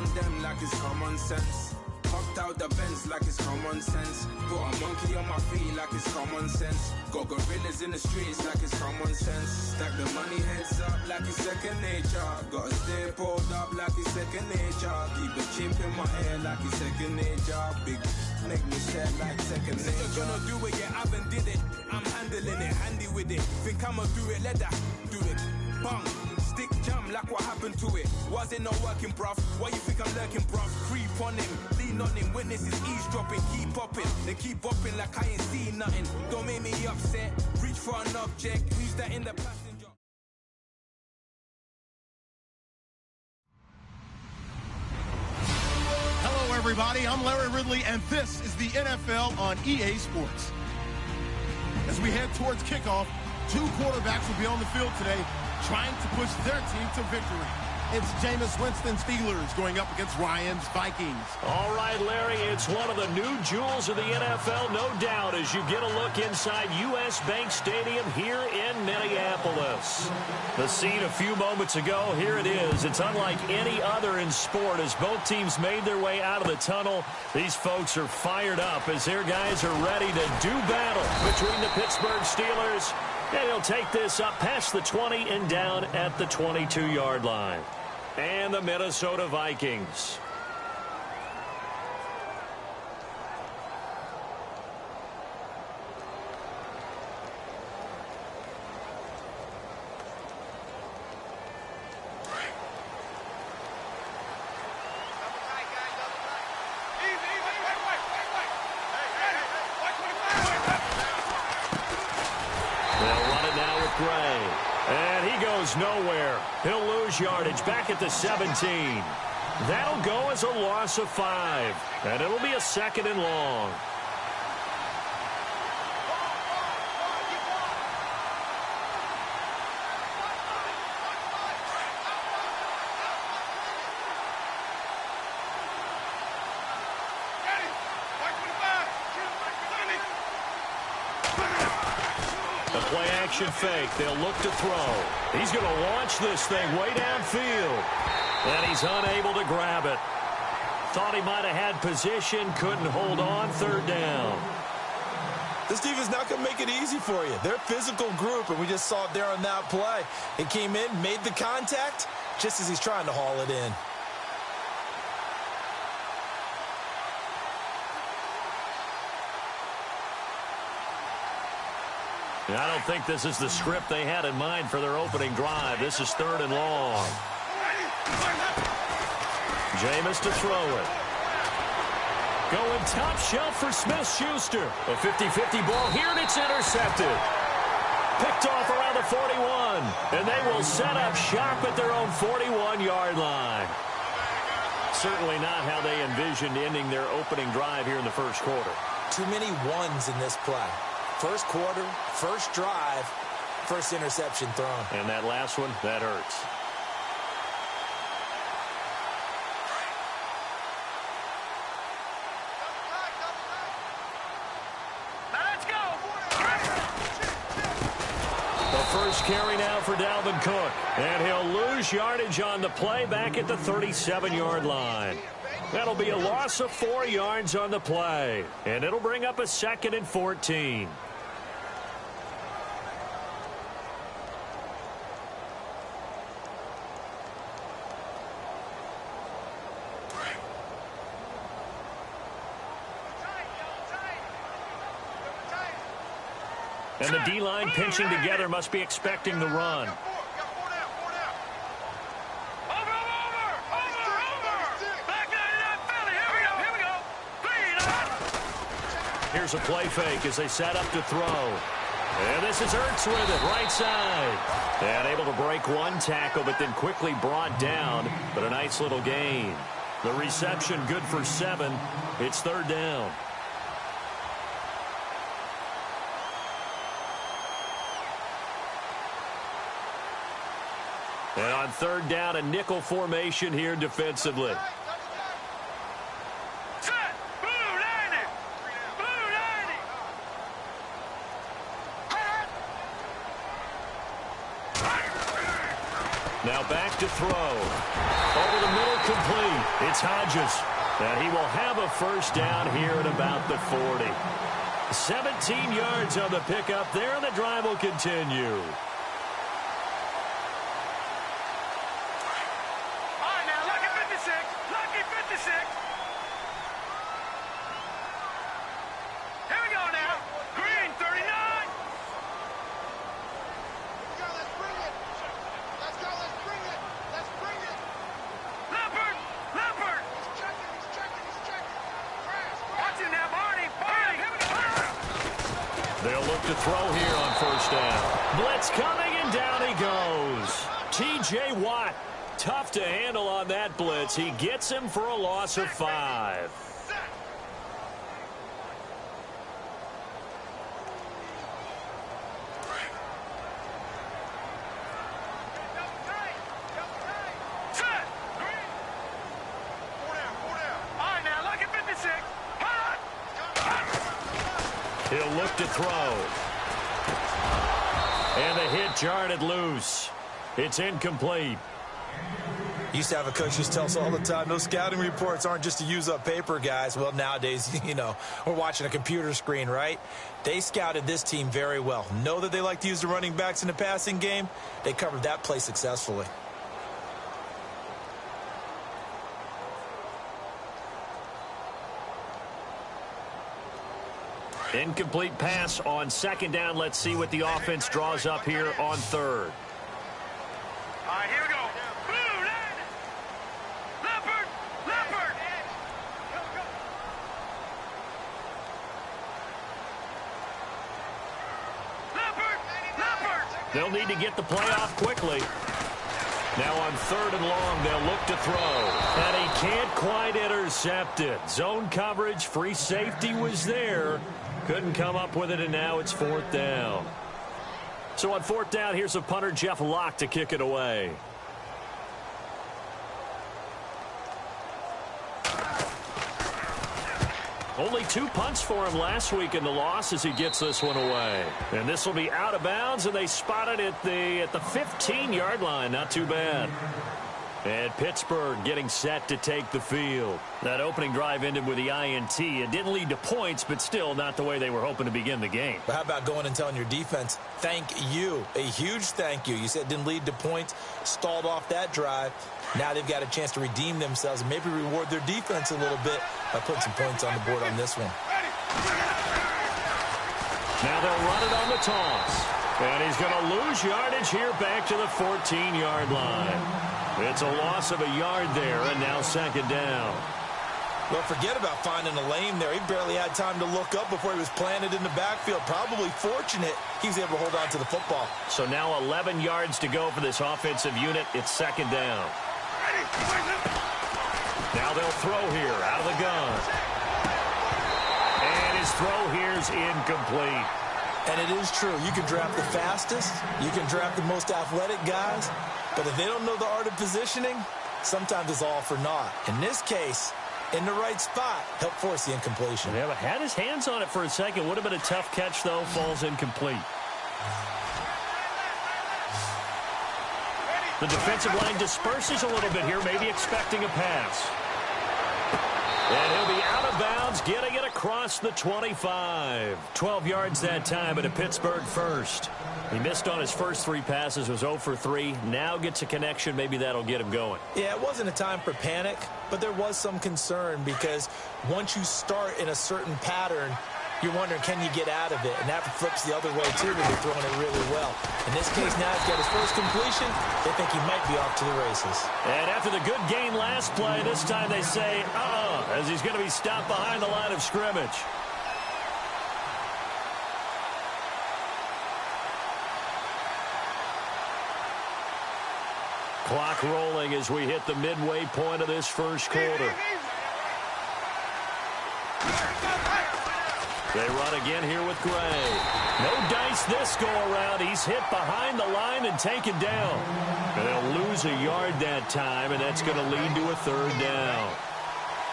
on them like it's common sense. Hopped out the Benz like it's common sense. Put a monkey on my feet like it's common sense. Got gorillas in the streets like it's common sense. Stack the money heads up like it's second nature. Gotta stay pulled up like it's second nature. Keep a chip in my ear like it's second nature. Big make me sad like second nature. You're gonna do it, yeah, I haven't did it. I'm handling it, handy with it. Think I'ma do it, let that do it. Bang. Stick jam like what happened to it. Was it not working, bruv? Why you think I'm lurking, bruv? Creep on him, lean on him. Witnesses eavesdropping, keep popping. They keep bopping like I ain't seen nothing. Don't make me upset. Reach for an object. Who's that in the passenger? Hello, everybody. I'm Larry Ridley, and this is the NFL on EA Sports. As we head towards kickoff, two quarterbacks will be on the field today, trying to push their team to victory. It's Jameis Winston's Steelers going up against Ryan's Vikings. All right, Larry, it's one of the new jewels of the NFL, no doubt, as you get a look inside U.S. Bank Stadium here in Minneapolis. The scene a few moments ago, here it is. It's unlike any other in sport as both teams made their way out of the tunnel. These folks are fired up as their guys are ready to do battle between the Pittsburgh Steelers. And he'll take this up past the 20 and down at the 22-yard line. And the Minnesota Vikings. And he goes nowhere. He'll lose yardage back at the 17. That'll go as a loss of 5. And it'll be a 2nd and long. Play-action fake. They'll look to throw. He's going to launch this thing way downfield. And he's unable to grab it. Thought he might have had position. Couldn't hold on. 3rd down. This defense not going to make it easy for you. They're a physical group, and we just saw it there on that play. It came in, made the contact, just as he's trying to haul it in. I don't think this is the script they had in mind for their opening drive. This is 3rd and long. Jameis to throw it. Going top shelf for Smith-Schuster. A 50-50 ball here, and it's intercepted. Picked off around the 41. And they will set up shop at their own 41-yard line. Certainly not how they envisioned ending their opening drive here in the first quarter. Too many ones in this play. First quarter, first drive, first interception thrown. And that last one, that hurts. Let's go. The first carry now for Dalvin Cook. And he'll lose yardage on the play back at the 37-yard line. That'll be a loss of 4 yards on the play. And it'll bring up a 2nd and 14. And the D-line pinching together must be expecting the run. Here's a play fake as they set up to throw. And this is Ertz with it, right side. And able to break one tackle, but then quickly brought down. But a nice little gain. The reception good for 7. It's 3rd down. And on 3rd down, a nickel formation here defensively. Now back to throw. Over the middle, complete. It's Hodges. And he will have a first down here at about the 40. 17 yards on the pickup there, and the drive will continue. All right, now, lucky 56. Lucky 56. Here we go now. Green, 39. Let's bring it. Let's go. Let's bring it. Let's bring it. Leopard. Leopard. He's checking. Crash. Watch it now, Barney. Barney. Here we go. They'll look to throw here on first down. Blitz coming, and down he goes. T.J. Watt, tough to handle on that blitz. He gets him for a loss of 5. Set. Green. Four down. All right, now, lucky 56. Hot. He'll look to throw. And the hit jarred loose. It's incomplete. Used to have a coach used to tell us all the time, those scouting reports aren't just to use up paper, guys. Well, nowadays, we're watching a computer screen, right? They scouted this team very well. Know that they like to use the running backs in the passing game. They covered that play successfully. Incomplete pass on second down. Let's see what the offense draws up here on third. All right, here we go. Blue, red. Leopard. Leopard. Leopard. Leopard. They'll need to get the play off quickly. Now on third and long, they'll look to throw. And he can't quite intercept it. Zone coverage, free safety was there. Couldn't come up with it, and now it's fourth down. So on fourth down, here's a punter, Jeff Locke, to kick it away. Only 2 punts for him last week in the loss as he gets this one away. And this will be out of bounds, and they spot it at the 15-yard line. Not too bad. And Pittsburgh getting set to take the field. That opening drive ended with the INT. It didn't lead to points, but still not the way they were hoping to begin the game. But how about going and telling your defense, thank you, a huge thank you. You said it didn't lead to points, stalled off that drive. Now they've got a chance to redeem themselves and maybe reward their defense a little bit by putting some points on the board on this one. Now they'll run it on the toss. And he's going to lose yardage here back to the 14-yard line. It's a loss of a yard there, and now second down. Well, forget about finding a lane there. He barely had time to look up before he was planted in the backfield. Probably fortunate he was able to hold on to the football. So now 11 yards to go for this offensive unit. It's second down. Now they'll throw here out of the gun. And his throw here's incomplete. And it is true. You can draft the fastest. You can draft the most athletic guys. But if they don't know the art of positioning, sometimes it's all for naught. In this case, in the right spot, help force the incompletion. Yeah, but had his hands on it for a second. Would have been a tough catch, though. Falls incomplete. The defensive line disperses a little bit here, maybe expecting a pass. And he'll be out of bounds, getting it across the 25. 12 yards that time, but a Pittsburgh first. He missed on his first 3 passes, was 0 for 3. Now gets a connection. Maybe that'll get him going. Yeah, it wasn't a time for panic, but there was some concern because once you start in a certain pattern, you're wondering, can you get out of it? And that flips the other way, too, when you're throwing it really well. In this case, now he's got his first completion. They think he might be off to the races. And after the good gain last play, this time they say, as he's going to be stopped behind the line of scrimmage. Clock rolling as we hit the midway point of this first quarter. They run again here with Gray. No dice this go-around. He's hit behind the line and taken down. And they'll lose a yard that time, and that's going to lead to a third down.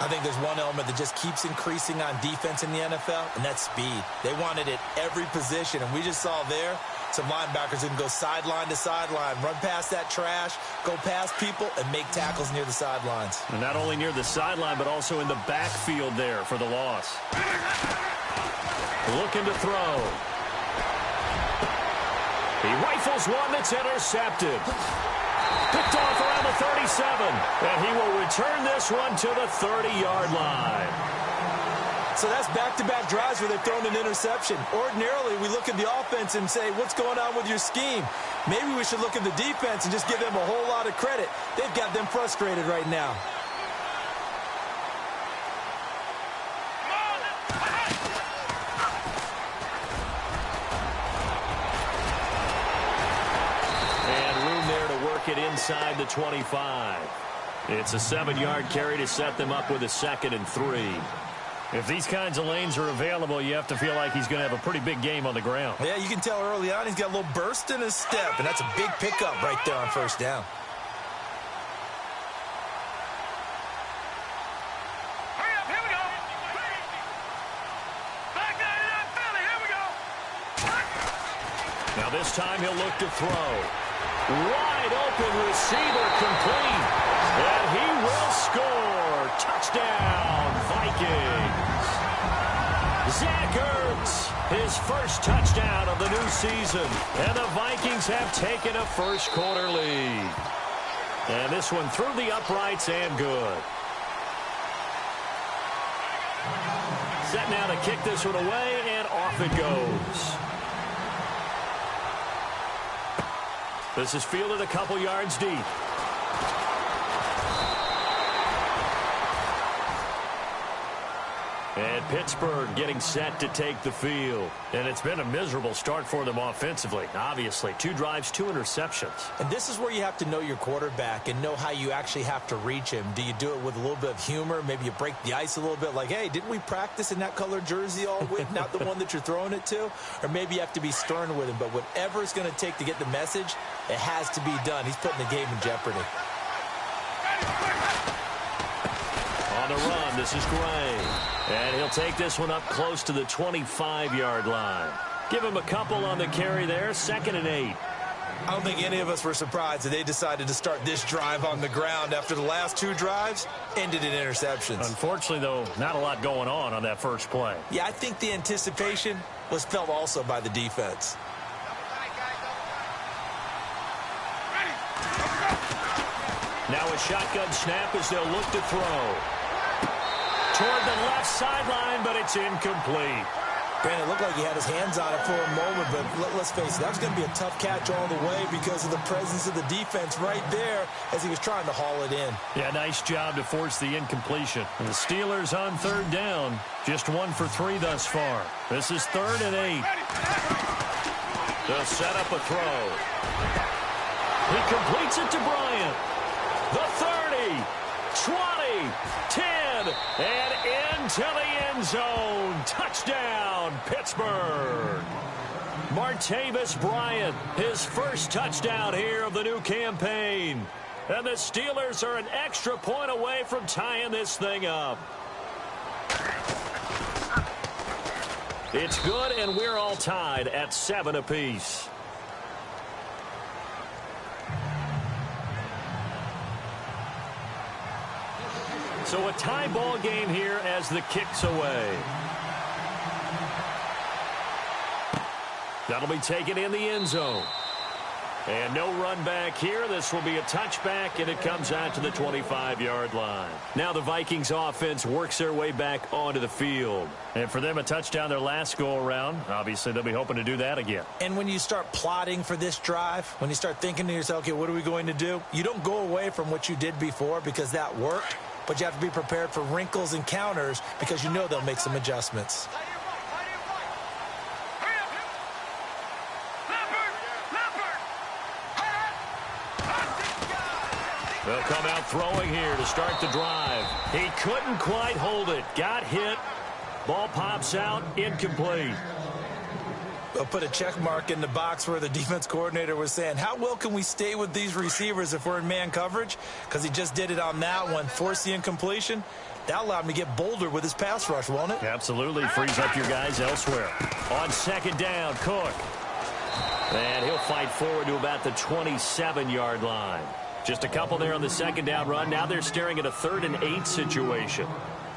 I think there's one element that just keeps increasing on defense in the NFL, and that's speed. They want it at every position, and we just saw there some linebackers who can go sideline to sideline, run past that trash, go past people, and make tackles near the sidelines. And not only near the sideline, but also in the backfield there for the loss. Looking to throw. He rifles one that's intercepted. Picked off around the 37, and he will return this one to the 30-yard line. So that's back-to-back drives where they've thrown an interception. Ordinarily, we look at the offense and say, what's going on with your scheme? Maybe we should look at the defense and just give them a whole lot of credit. They've got them frustrated right now. It inside the 25. It's a 7-yard carry to set them up with a 2nd and 3. If these kinds of lanes are available, you have to feel like he's going to have a pretty big game on the ground. Yeah, you can tell early on he's got a little burst in his step, and that's a big pickup right there on first down. Hurry up, here we go. Back nine it up, Philly, here we go. Now this time he'll look to throw. Wide open receiver complete. And he will score. Touchdown, Vikings. Zach Ertz, his first touchdown of the new season. And the Vikings have taken a first-quarter lead. And this one through the uprights and good. Set now to kick this one away, and off it goes. This is fielded a couple yards deep. And Pittsburgh getting set to take the field. And it's been a miserable start for them offensively. Obviously, 2 drives, 2 interceptions. And this is where you have to know your quarterback and know how you actually have to reach him. Do you do it with a little bit of humor? Maybe you break the ice a little bit like, hey, didn't we practice in that colored jersey all week, not the one that you're throwing it to? Or maybe you have to be stern with him. But whatever it's going to take to get the message, it has to be done. He's putting the game in jeopardy. On the run, this is Gray. And he'll take this one up close to the 25-yard line. Give him a couple on the carry there, 2nd and 8. I don't think any of us were surprised that they decided to start this drive on the ground after the last 2 drives ended in interceptions. Unfortunately, though, not a lot going on that first play. Yeah, I think the anticipation was felt also by the defense. Now a shotgun snap as they'll look to throw. Toward the left sideline, but it's incomplete. Brandon, it looked like he had his hands on it for a moment, but let's face it, that was going to be a tough catch all the way because of the presence of the defense right there as he was trying to haul it in. Yeah, nice job to force the incompletion. And the Steelers on 3rd down, just 1 for 3 thus far. This is 3rd and 8. They'll set up a throw. He completes it to Bryant. The 30, 20, 10, and into the end zone. Touchdown, Pittsburgh. Martavis Bryant, his first touchdown here of the new campaign. And the Steelers are an extra point away from tying this thing up. It's good, and we're all tied at 7 apiece. So a tie ball game here as the kick's away. That'll be taken in the end zone. And no run back here. This will be a touchback, and it comes out to the 25-yard line. Now the Vikings offense works their way back onto the field. And for them, a touchdown their last go-around. Obviously, they'll be hoping to do that again. And when you start plotting for this drive, when you start thinking to yourself, okay, what are we going to do? You don't go away from what you did before because that worked, but you have to be prepared for wrinkles and counters because you know they'll make some adjustments. They'll come out throwing here to start the drive. He couldn't quite hold it. Got hit. Ball pops out. Incomplete. They'll put a check mark in the box where the defense coordinator was saying, how well can we stay with these receivers if we're in man coverage? Because he just did it on that one, forced the incompletion. That allowed him to get bolder with his pass rush, won't it? Absolutely. Frees up your guys elsewhere. On second down, Cook. And he'll fight forward to about the 27-yard line. Just a couple there on the second down run. Now they're staring at a 3rd and 8 situation.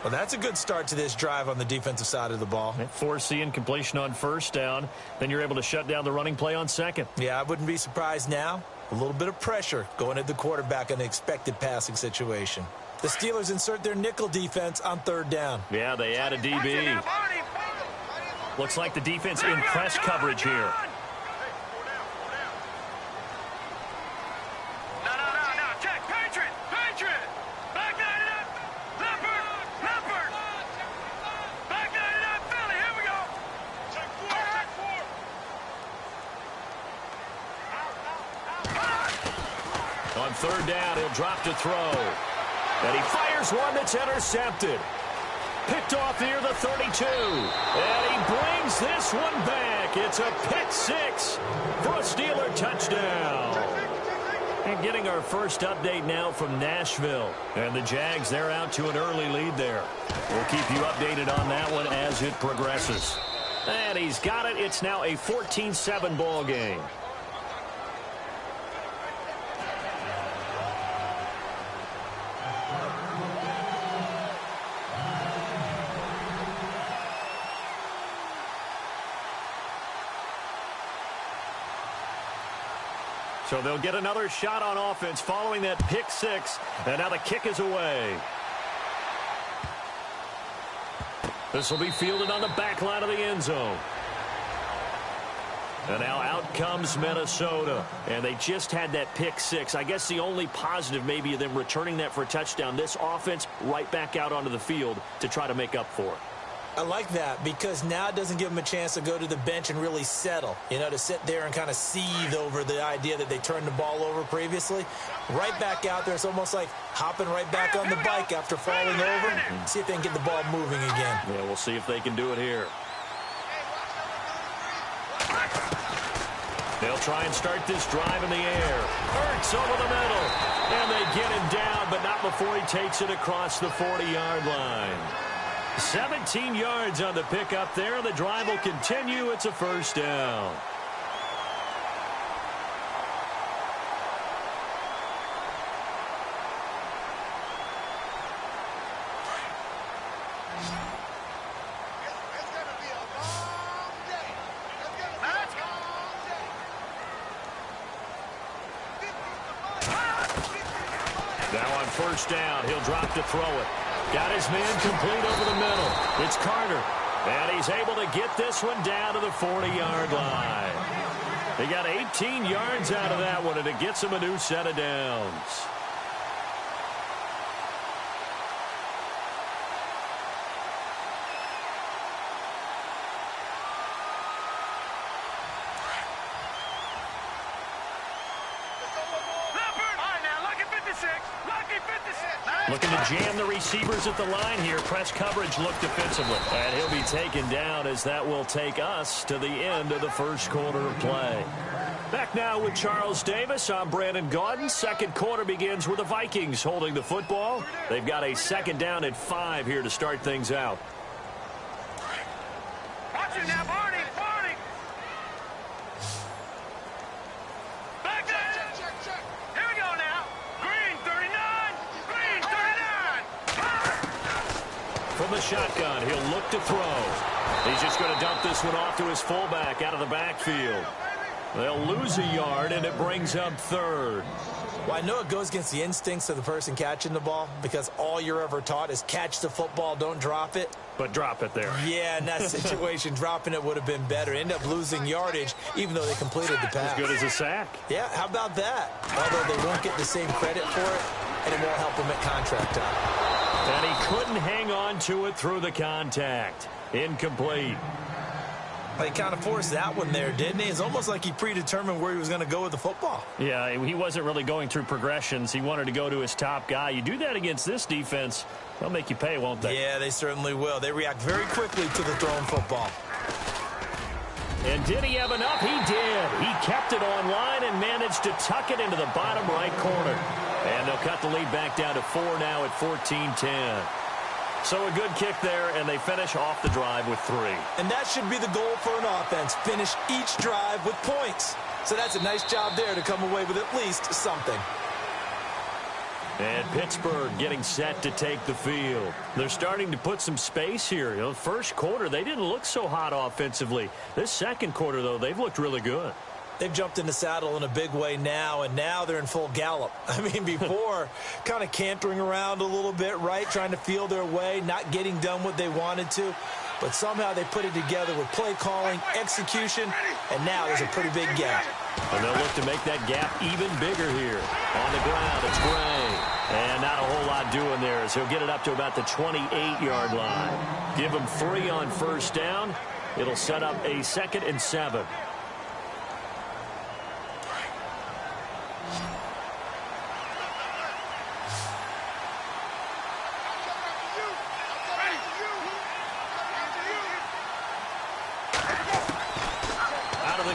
Well, that's a good start to this drive on the defensive side of the ball. Force the incompletion on first down. Then you're able to shut down the running play on second. Yeah, I wouldn't be surprised now. A little bit of pressure going at the quarterback in an expected passing situation. The Steelers insert their nickel defense on 3rd down. Yeah, they add a DB. Looks like the defense in press coverage here. On 3rd down, he'll drop to throw. And he fires one that's intercepted. Picked off near the 32. And he brings this one back. It's a pick 6 for a Steeler touchdown. And getting our first update now from Nashville. And the Jags, they're out to an early lead there. We'll keep you updated on that one as it progresses. And he's got it. It's now a 14-7 ball game. So they'll get another shot on offense following that pick 6. And now the kick is away. This will be fielded on the back line of the end zone. And now out comes Minnesota. And they just had that pick 6. I guess the only positive maybe of them returning that for a touchdown. This offense right back out onto the field to try to make up for it. I like that because now it doesn't give them a chance to go to the bench and really settle, you know, to sit there and kind of seethe over the idea that they turned the ball over previously. Right back out there, it's almost like hopping right back on the bike after falling over. See if they can get the ball moving again. Yeah, we'll see if they can do it here. They'll try and start this drive in the air. Hurts over the middle. And they get him down, but not before he takes it across the 40-yard line. 17 yards on the pickup there. The drive will continue. It's a first down. Now on first down, he'll drop to throw it. Got his man complete over the middle. It's Carter. And he's able to get this one down to the 40-yard line. He got 18 yards out of that one, and it gets him a new set of downs. Looking to jam the receivers at the line here. Press coverage look defensively. And he'll be taken down as that will take us to the end of the first quarter of play. Back now with Charles Davis. I'm Brandon Gaudin. Second quarter begins with the Vikings holding the football. They've got a second down at 5 here to start things out. Watch it now, Barney. Back there. Check. Here we go now. Green 39. From the shotgun, he'll look to throw. He's just going to dump this one off to his fullback out of the backfield. They'll lose a yard, and it brings up 3rd. Well, I know it goes against the instincts of the person catching the ball because all you're ever taught is catch the football, don't drop it. But drop it there. Yeah, in that situation, dropping it would have been better. End up losing yardage, even though they completed the pass. As good as a sack. Yeah, how about that? Although they won't get the same credit for it, and it won't help them at contract time. And he couldn't hang on to it through the contact. Incomplete. He kind of forced that one there, didn't he? It's almost like he predetermined where he was going to go with the football. Yeah, he wasn't really going through progressions. He wanted to go to his top guy. You do that against this defense, they'll make you pay, won't they? Yeah, they certainly will. They react very quickly to the thrown football. And did he have enough? He did. He kept it on line and managed to tuck it into the bottom right corner. And they'll cut the lead back down to 4 now at 14-10. So a good kick there, and they finish off the drive with 3. And that should be the goal for an offense. Finish each drive with points. So that's a nice job there to come away with at least something. And Pittsburgh getting set to take the field. They're starting to put some space here. You know, first quarter, they didn't look so hot offensively. This second quarter, though, they've looked really good. They've jumped in the saddle in a big way now, and now they're in full gallop. I mean, before, kind of cantering around a little bit, right, trying to feel their way, not getting done what they wanted to. But somehow they put it together with play calling, execution, and now there's a pretty big gap. And they'll look to make that gap even bigger here. On the ground, it's Gray. And not a whole lot doing there as he'll get it up to about the 28-yard line. Give him 3 on first down. It'll set up a 2nd and 7.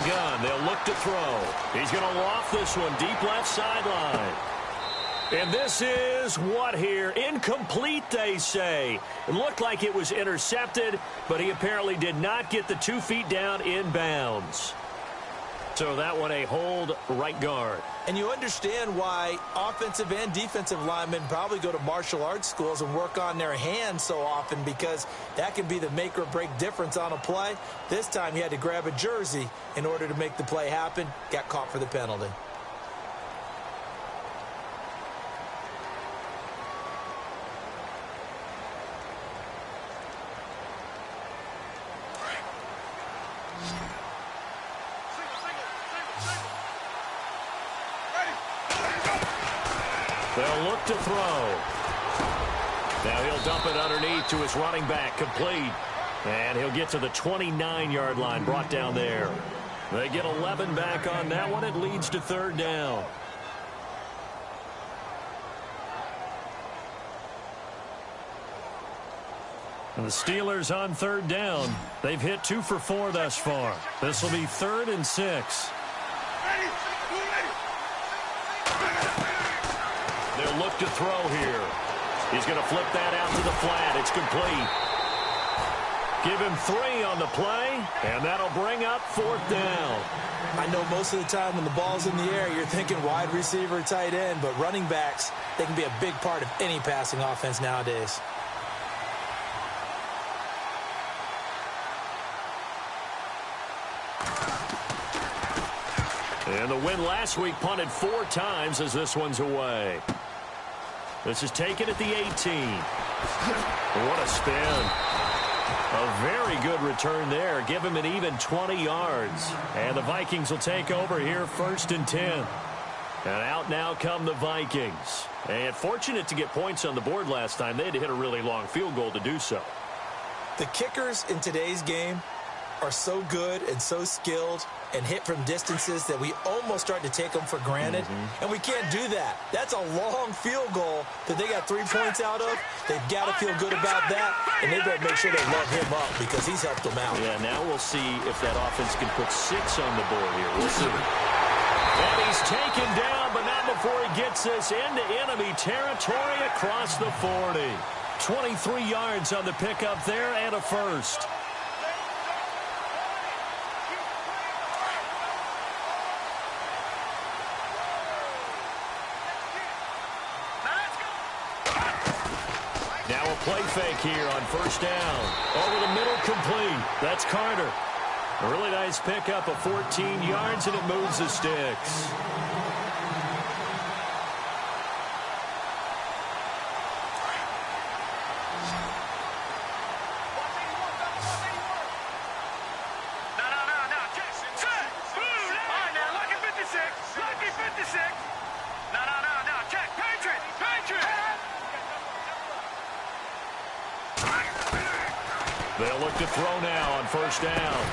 Gun. They'll look to throw. He's going to loft this one deep left sideline. And this is what here? Incomplete, they say. It looked like it was intercepted, but he apparently did not get the 2 feet down in bounds. So that one a hold right guard. And you understand why offensive and defensive linemen probably go to martial arts schools and work on their hands so often, because that can be the make or break difference on a play. This time he had to grab a jersey in order to make the play happen. Got caught for the penalty. They'll look to throw. Now he'll dump it underneath to his running back, complete. And he'll get to the 29-yard line, brought down there. They get 11 back on that one. It leads to 3rd down. And the Steelers on 3rd down. They've hit 2 for 4 thus far. This will be 3rd and 6. They'll look to throw here. He's going to flip that out to the flat. It's complete. Give him 3 on the play, and that'll bring up 4th down. I know most of the time when the ball's in the air, you're thinking wide receiver, tight end, but running backs, they can be a big part of any passing offense nowadays. And the win last week punted 4 times as this one's away. This is taken at the 18. What a spin. A very good return there. Give him an even 20 yards. And the Vikings will take over here 1st and 10. And out now come the Vikings. And fortunate to get points on the board last time. They had to hit a really long field goal to do so. The kickers in today's game are so good and so skilled and hit from distances that we almost start to take them for granted. And we can't do that. That's a long field goal that they got 3 points out of. They've got to feel good about that, and they better make sure they love him up because he's helped them out. Yeah, now we'll see if that offense can put 6 on the board here. We'll see. And he's taken down, but not before he gets this into enemy territory across the 40. 23 yards on the pickup there and a first. Play fake here on first down. Over the middle, complete. That's Carter. A really nice pickup of 14 yards, and it moves the sticks. They'll look to throw now on first down.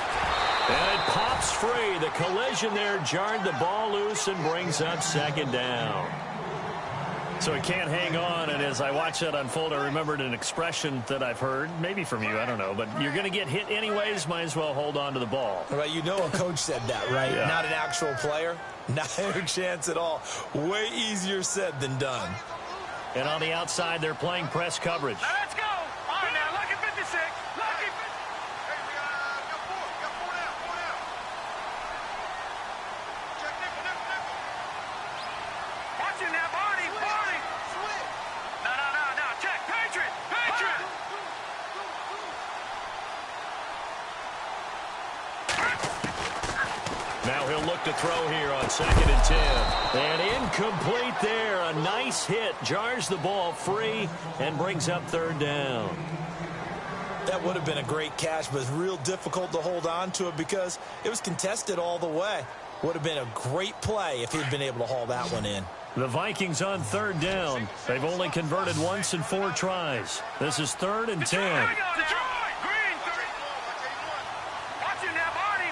And it pops free. The collision there jarred the ball loose and brings up 2nd down. So he can't hang on, and as I watch that unfold, I remembered an expression that I've heard, maybe from you, I don't know, but you're going to get hit anyways, might as well hold on to the ball. Right, you know a coach said that, right? Yeah. Not an actual player. Not a chance at all. Way easier said than done. And on the outside, they're playing press coverage. Now let's go. All right, now, lucky 56. Lucky 56. Hey, we got four down. Check nickel. Watch it now, Barney. Switch. No. Check. Patriot. Now he'll look to throw here on 2nd and 10. And incomplete there. A nice hit. Jars the ball free and brings up 3rd down. That would have been a great catch, but it's real difficult to hold on to it because it was contested all the way. Would have been a great play if he'd been able to haul that one in. The Vikings on 3rd down. They've only converted once in 4 tries. This is 3rd and 10. Here we go, Detroit. Green. Watch it now, Barney.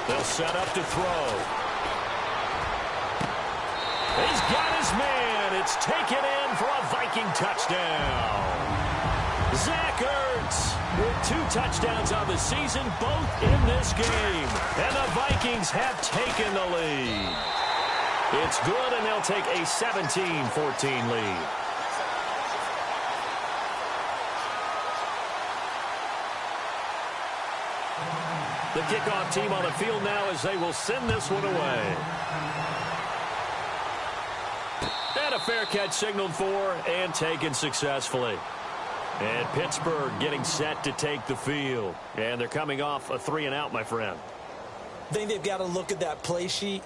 They'll set up to throw. He's got his man. It's taken in for a Viking touchdown. Zach Ertz with 2 touchdowns on the season, both in this game. And the Vikings have taken the lead. It's good, and they'll take a 17-14 lead. The kickoff team on the field now as they will send this one away. And a fair catch signaled for and taken successfully. And Pittsburgh getting set to take the field. And they're coming off a 3-and-out, my friend. I think they've got to look at that play sheet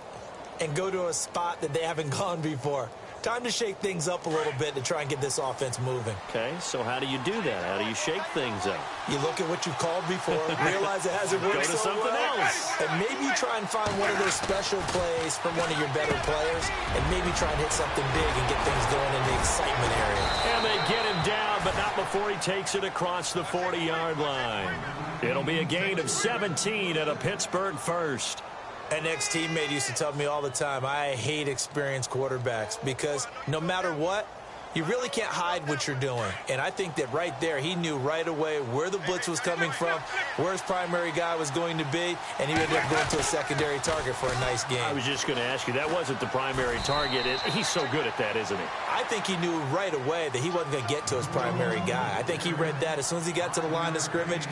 and go to a spot that they haven't gone before. Time to shake things up a little bit to try and get this offense moving. Okay, so how do you do that? How do you shake things up? You look at what you've called before, realize it hasn't worked Go to so something well, else. and maybe try and find one of those special plays from one of your better players, and maybe try and hit something big and get things going in the excitement area. And they get him down, but not before he takes it across the 40-yard line. It'll be a gain of 17 at a Pittsburgh first. An ex-teammate used to tell me all the time, I hate experienced quarterbacks because no matter what, you really can't hide what you're doing. And I think that right there, he knew right away where the blitz was coming from, where his primary guy was going to be, and he ended up going to a secondary target for a nice game. I was just going to ask you, that wasn't the primary target. He's so good at that, isn't he? I think he knew right away that he wasn't going to get to his primary guy. I think he read that as soon as he got to the line of scrimmage,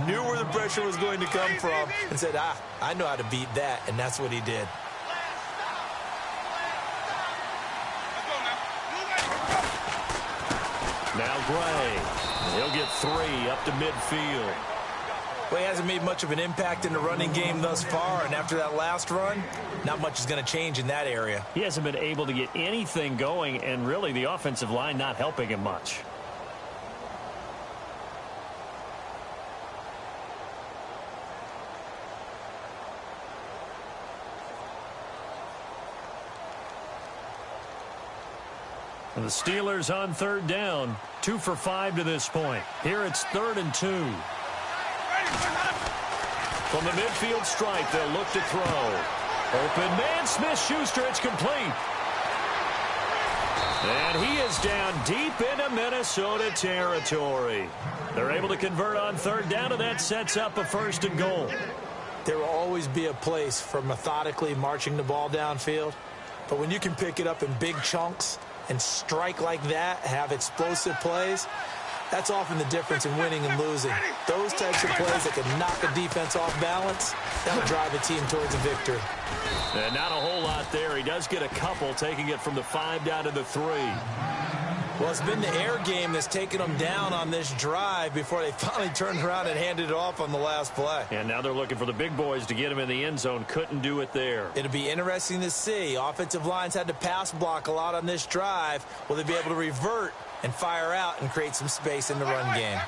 knew where the pressure was going to come from, and said, I know how to beat that, and that's what he did. Now Gray. He'll get 3 up to midfield. Well, he hasn't made much of an impact in the running game thus far, and after that last run, not much is going to change in that area. He hasn't been able to get anything going, and really the offensive line not helping him much. And the Steelers on 3rd down, 2 for 5 to this point. Here it's 3rd and 2. From the midfield stripe, they'll look to throw. Open man, Smith-Schuster, it's complete. And he is down deep into Minnesota territory. They're able to convert on 3rd down, and that sets up a 1st and goal. There will always be a place for methodically marching the ball downfield, but when you can pick it up in big chunks and strike like that, have explosive plays, that's often the difference in winning and losing. Those types of plays that can knock a defense off balance, that'll drive a team towards a victory. And not a whole lot there. He does get a couple, taking it from the 5 down to the 3. Well, it's been the air game that's taken them down on this drive before they finally turned around and handed it off on the last play. And now they're looking for the big boys to get him in the end zone. Couldn't do it there. It'll be interesting to see. Offensive lines had to pass block a lot on this drive. Will they be able to revert and fire out and create some space in the run game?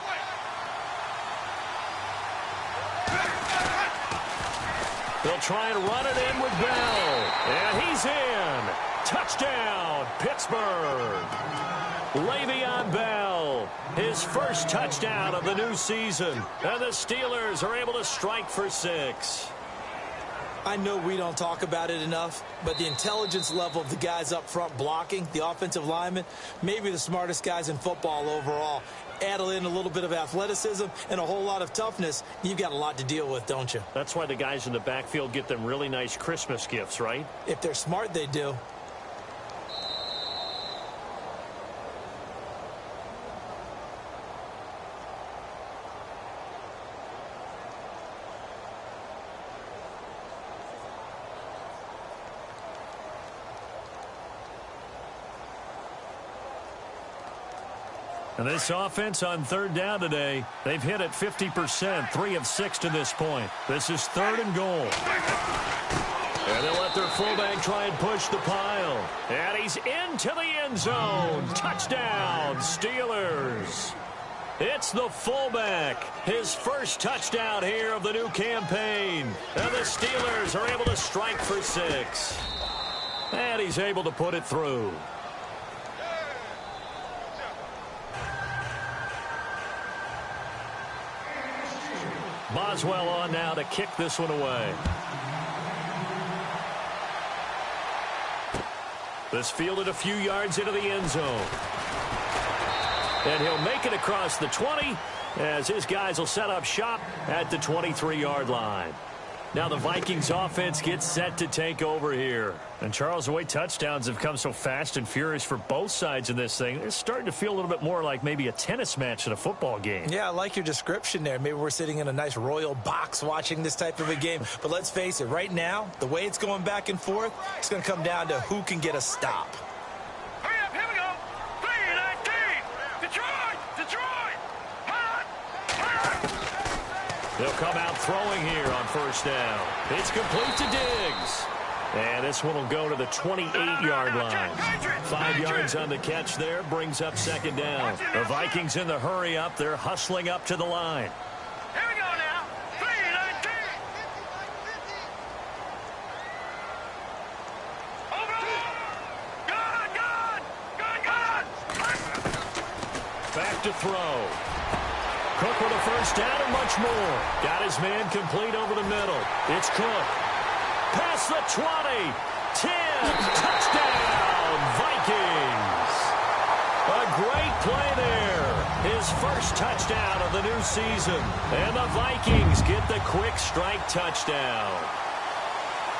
They'll try and run it in with Bell. And he's in. Touchdown, Pittsburgh. Le'Veon Bell, his first touchdown of the new season. And the Steelers are able to strike for 6. I know we don't talk about it enough, but the intelligence level of the guys up front blocking, the offensive linemen, maybe the smartest guys in football overall. Add in a little bit of athleticism and a whole lot of toughness, you've got a lot to deal with, don't you? That's why the guys in the backfield get them really nice Christmas gifts, right? If they're smart, they do. And this offense on third down today, they've hit it 50%, 3 of 6 to this point. This is 3rd and goal. And they'll let their fullback try and push the pile. And he's into the end zone. Touchdown, Steelers. It's the fullback. His first touchdown here of the new campaign. And the Steelers are able to strike for 6. And he's able to put it through. Boswell on now to kick this one away. This fielded a few yards into the end zone. And he'll make it across the 20 as his guys will set up shop at the 23-yard line. Now the Vikings offense gets set to take over here. And Charles, the way touchdowns have come so fast and furious for both sides in this thing, it's starting to feel a little bit more like maybe a tennis match in a football game. Yeah, I like your description there. Maybe we're sitting in a nice royal box watching this type of a game. But let's face it, right now, the way it's going back and forth, it's going to come down to who can get a stop. Hurry up, here we go. 3-19. Detroit! Detroit! They'll come out throwing here on first down. It's complete to Diggs. And this one will go to the 28-yard line. 5 yards on the catch there, brings up second down. The Vikings in the hurry up. They're hustling up to the line. Here we go now. 3-19. Good. Back to throw. Cook with a first down and much more. Got his man complete over the middle. It's Cook. Past the 20. 10. Touchdown, Vikings. A great play there. His first touchdown of the new season. And the Vikings get the quick strike touchdown.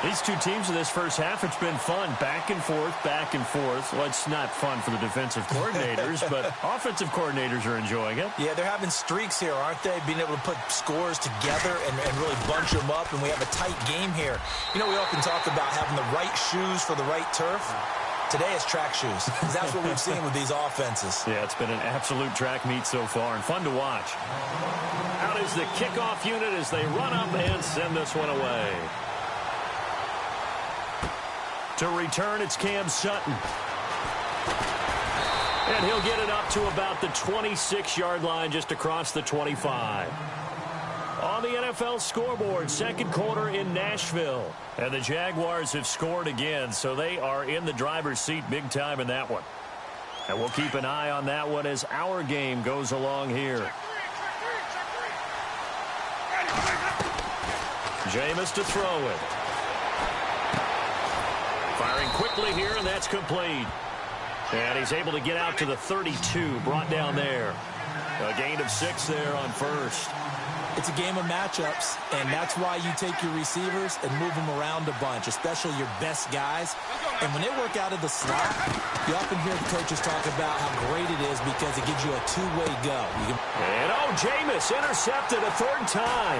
These two teams in this first half, it's been fun. Back and forth, back and forth. Well, it's not fun for the defensive coordinators, but offensive coordinators are enjoying it. Yeah, they're having streaks here, aren't they? Being able to put scores together and really bunch them up, and we have a tight game here. You know, we often talk about having the right shoes for the right turf. Today it's track shoes. That's what we've seen with these offenses. Yeah, it's been an absolute track meet so far, and fun to watch. Out is the kickoff unit as they run up and send this one away. To return, it's Cam Sutton. And he'll get it up to about the 26-yard line, just across the 25. On the NFL scoreboard, second quarter in Nashville. And the Jaguars have scored again, so they are in the driver's seat big time in that one. And we'll keep an eye on that one as our game goes along here. Jameis to throw it. Firing quickly here, and that's complete. And he's able to get out to the 32, brought down there. A gain of 6 there on first. It's a game of matchups, and that's why you take your receivers and move them around a bunch, especially your best guys. And when they work out of the slot, you often hear the coaches talk about how great it is because it gives you a two-way go. And Jameis intercepted a third time.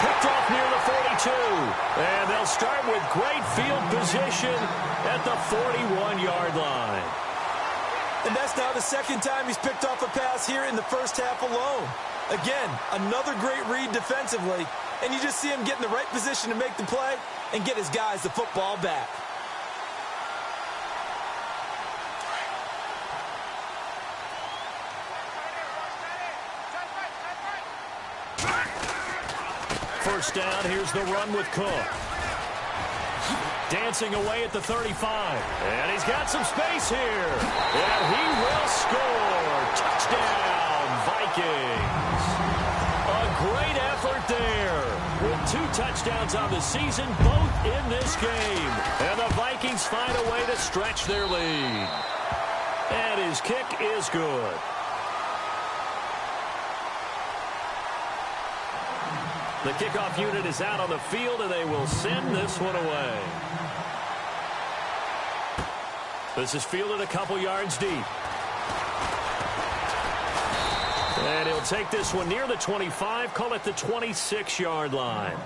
Picked off near the 42. And they'll start with great field position at the 41-yard line. And that's now the second time he's picked off a pass here in the first half alone. Again, another great read defensively. And you just see him get in the right position to make the play and get his guys the football back. First down, here's the run with Cook. Dancing away at the 35. And he's got some space here. And he will score. Touchdown, Vikings. A great effort there with 2 touchdowns on the season, both in this game. And the Vikings find a way to stretch their lead. And his kick is good. The kickoff unit is out on the field, and they will send this one away. This is fielded a couple yards deep. And he'll take this one near the 25, call it the 26-yard line.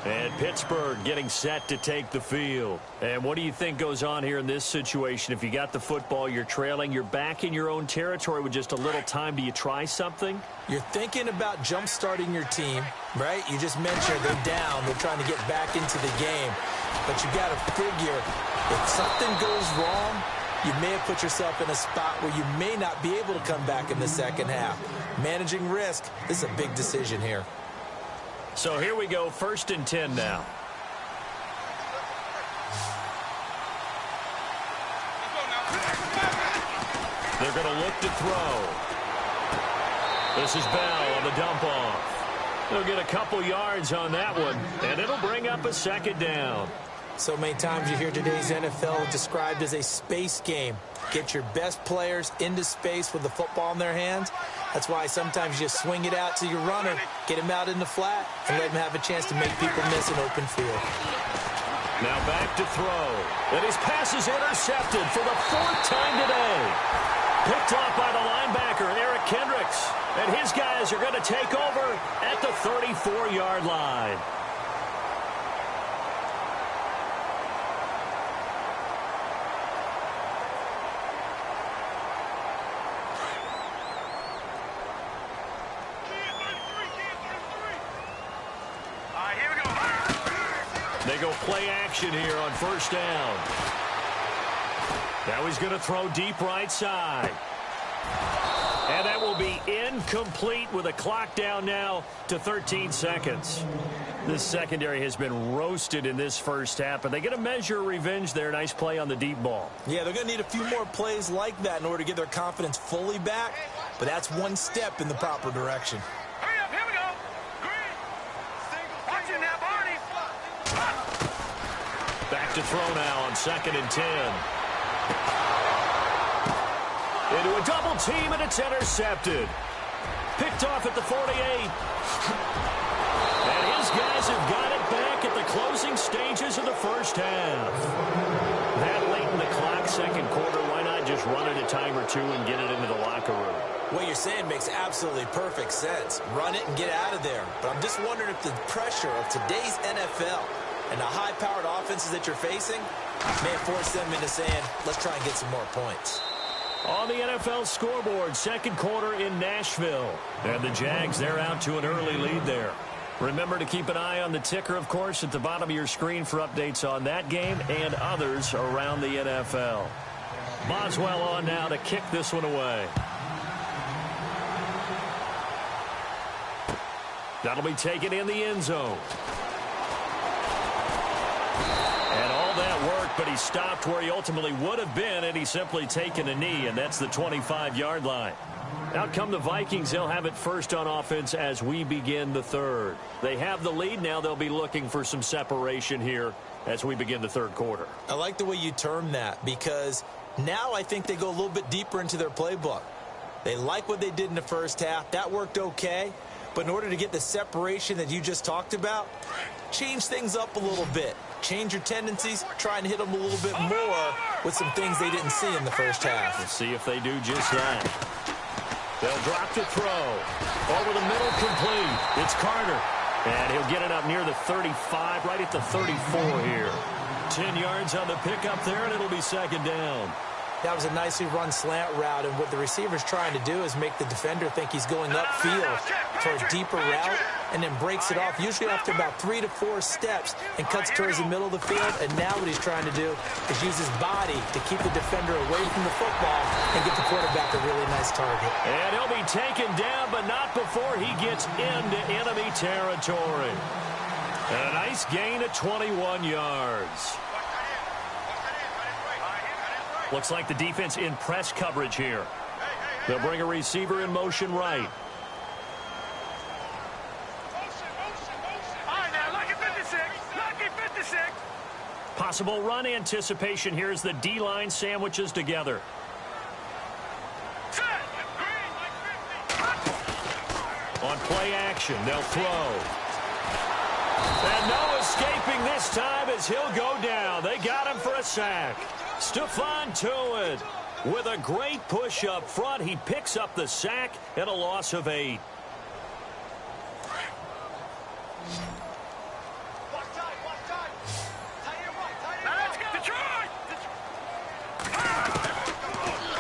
And Pittsburgh getting set to take the field. And what do you think goes on here in this situation? If you got the football, you're trailing, you're back in your own territory with just a little time. Do you try something? You're thinking about jump-starting your team, right? You just mentioned they're down. They're trying to get back into the game. But you got to figure if something goes wrong, you may have put yourself in a spot where you may not be able to come back in the second half. Managing risk, this is a big decision here. So here we go, 1st and 10 now. They're going to look to throw. This is Bell on the dump off. They'll get a couple yards on that one, and it'll bring up a 2nd down. So many times you hear today's NFL described as a space game. Get your best players into space with the football in their hands. That's why sometimes you just swing it out to your runner, get him out in the flat, and let him have a chance to make people miss an open field. Now back to throw. And his pass is intercepted for the 4th time today. Picked off by the linebacker, Eric Kendricks. And his guys are going to take over at the 34-yard line. They go play action here on 1st down. Now he's going to throw deep right side. And that will be incomplete with a clock down now to 13 seconds. This secondary has been roasted in this first half, but they get a measure of revenge there. Nice play on the deep ball. Yeah, they're going to need a few more plays like that in order to get their confidence fully back, but that's one step in the proper direction. Hurry up, here we go. Green. Watch it now, Barney. Back to throw now on 2nd and 10. Into a double team, and it's intercepted. Picked off at the 48. And his guys have got it back at the closing stages of the first half. That late in the clock, 2nd quarter, why not just run it a time or two and get it into the locker room? What you're saying makes absolutely perfect sense. Run it and get out of there. But I'm just wondering if the pressure of today's NFL and the high-powered offenses that you're facing may force them into saying, let's try and get some more points. On the NFL scoreboard, 2nd quarter in Nashville. And the Jags, they're out to an early lead there. Remember to keep an eye on the ticker, of course, at the bottom of your screen for updates on that game and others around the NFL. Boswell on now to kick this one away. That'll be taken in the end zone. And all that work, but he stopped where he ultimately would have been, and he's simply taken a knee, and that's the 25-yard line. Out come the Vikings. They'll have it first on offense as we begin the 3rd. They have the lead. Now they'll be looking for some separation here as we begin the 3rd quarter. I like the way you term that, because now I think they go a little bit deeper into their playbook. They like what they did in the first half. That worked okay. But in order to get the separation that you just talked about, change things up a little bit. Change your tendencies, try and hit them a little bit more with some things they didn't see in the first half. We'll see if they do just that. They'll drop to throw. Over the middle, complete. It's Carter. And he'll get it up near the 35, right at the 34 here. 10 yards on the pickup there, and it'll be 2nd down. That was a nicely run slant route, and what the receiver's trying to do is make the defender think he's going upfield for a deeper route, and then breaks it off, usually after about 3 to 4 steps, and cuts towards the middle of the field. And now what he's trying to do is use his body to keep the defender away from the football and get the quarterback a really nice target. And he'll be taken down, but not before he gets into enemy territory. And a nice gain of 21 yards. Looks like the defense in press coverage here. They'll bring a receiver in motion right. All right, now, like a business. Possible run anticipation here as the D-line sandwiches together. On play action, they'll throw. And no escaping this time as he'll go down. They got him for a sack. Stephon Tuitt with a great push up front. He picks up the sack and a loss of 8.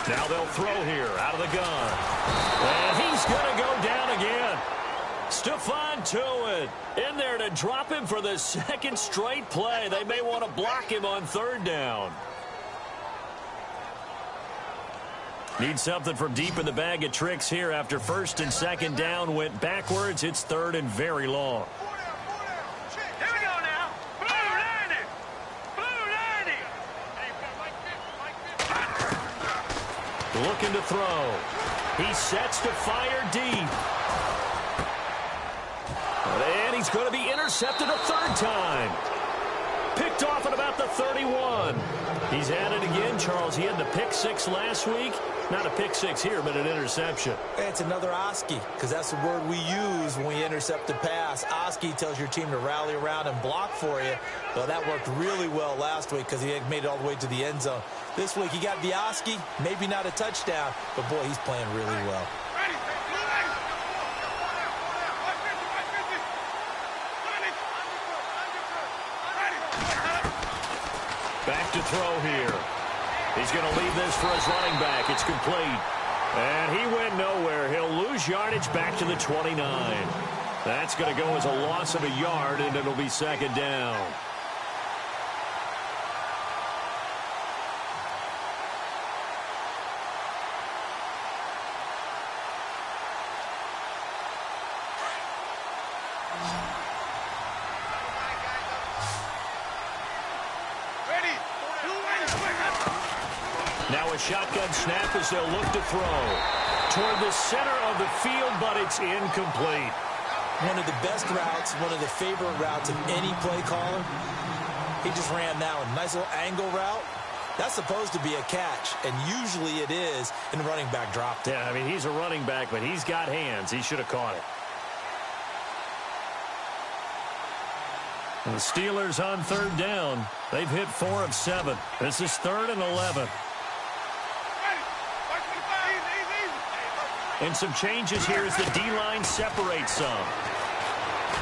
Now they'll throw here out of the gun. And he's going to go down again. Stephon Tuitt in there to drop him for the second straight play. They may want to block him on 3rd down. Need something from deep in the bag of tricks here after 1st and 2nd down went backwards. It's 3rd and very long. Here we go now. Blue 90. Blue 90. Looking to throw. He sets to fire deep. And he's going to be intercepted a 3rd time. Picked off at about the 31. He's had it again, Charles. He had the pick 6 last week. Not a pick 6 here, but an interception. It's another Oski, because that's the word we use when we intercept a pass. Oski tells your team to rally around and block for you. Well, that worked really well last week because he had made it all the way to the end zone. This week he got the Oski, maybe not a touchdown, but boy, he's playing really well. Back to throw here. He's going to leave this for his running back. It's complete. And he went nowhere. He'll lose yardage back to the 29. That's going to go as a loss of a yard, and it'll be 2nd down. Now a shotgun snap as they'll look to throw toward the center of the field, but it's incomplete. One of the best routes, one of the favorite routes of any play caller. He just ran that one. Nice little angle route. That's supposed to be a catch, and usually it is in running back drop. Yeah, I mean, he's a running back, but he's got hands. He should have caught it. And the Steelers on 3rd down. They've hit 4 of 7. This is 3rd and 11. And some changes here as the D-line separates some.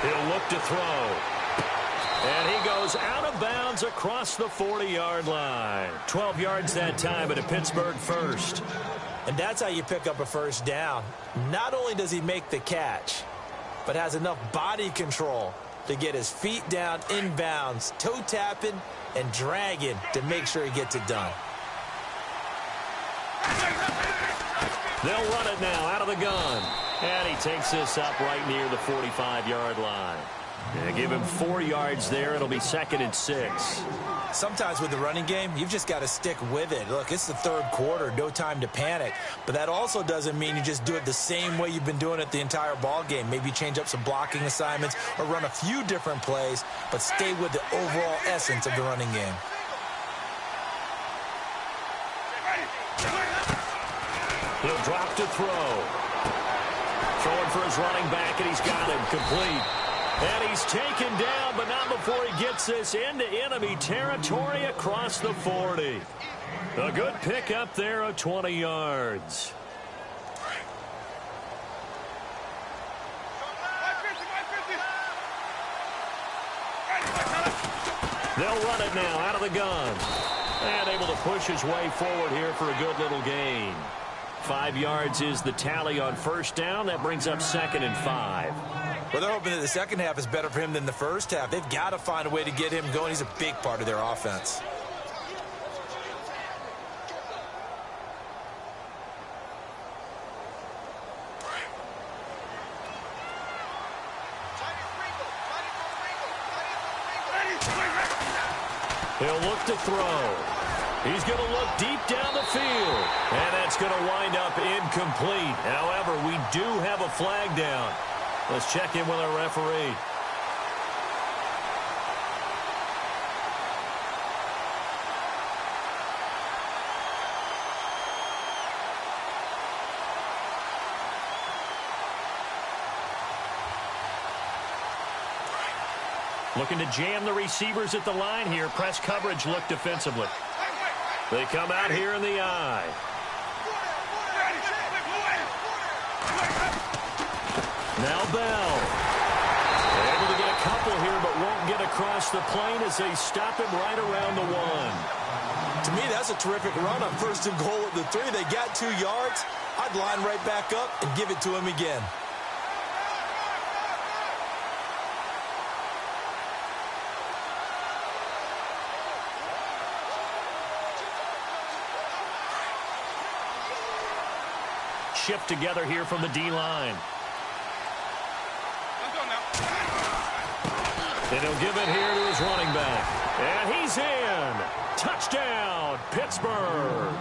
He'll look to throw. And he goes out of bounds across the 40-yard line. 12 yards that time, but a Pittsburgh first. And that's how you pick up a 1st down. Not only does he make the catch, but has enough body control to get his feet down inbounds, toe tapping and dragging to make sure he gets it done. They'll run it now out of the gun. And he takes this up right near the 45-yard line. Yeah, give him 4 yards there. It'll be 2nd and 6. Sometimes with the running game, you've just got to stick with it. Look, it's the 3rd quarter, no time to panic. But that also doesn't mean you just do it the same way you've been doing it the entire ball game. Maybe change up some blocking assignments or run a few different plays, but stay with the overall essence of the running game. He'll drop to throw. Throwing for his running back, and he's got him complete. And he's taken down, but not before he gets this into enemy territory across the 40. A good pickup there of 20 yards. They'll run it now out of the gun. And able to push his way forward here for a good little gain. 5 yards is the tally on 1st down. That brings up 2nd and 5. Well, they're hoping that the second half is better for him than the first half. They've got to find a way to get him going. He's a big part of their offense. He'll look to throw. He's going to look deep down the field. And that's going to wind up incomplete. However, we do have a flag down. Let's check in with our referee. Looking to jam the receivers at the line here. Press coverage look defensively. They come out here in the eye. Now Bell. Able to get a couple here, but won't get across the plane as they stop him right around the 1. To me, that's a terrific run on 1st and goal at the 3. They got 2 yards. I'd line right back up and give it to him again. Shift together here from the D-line. And he'll give it here to his running back. And he's in. Touchdown, Pittsburgh.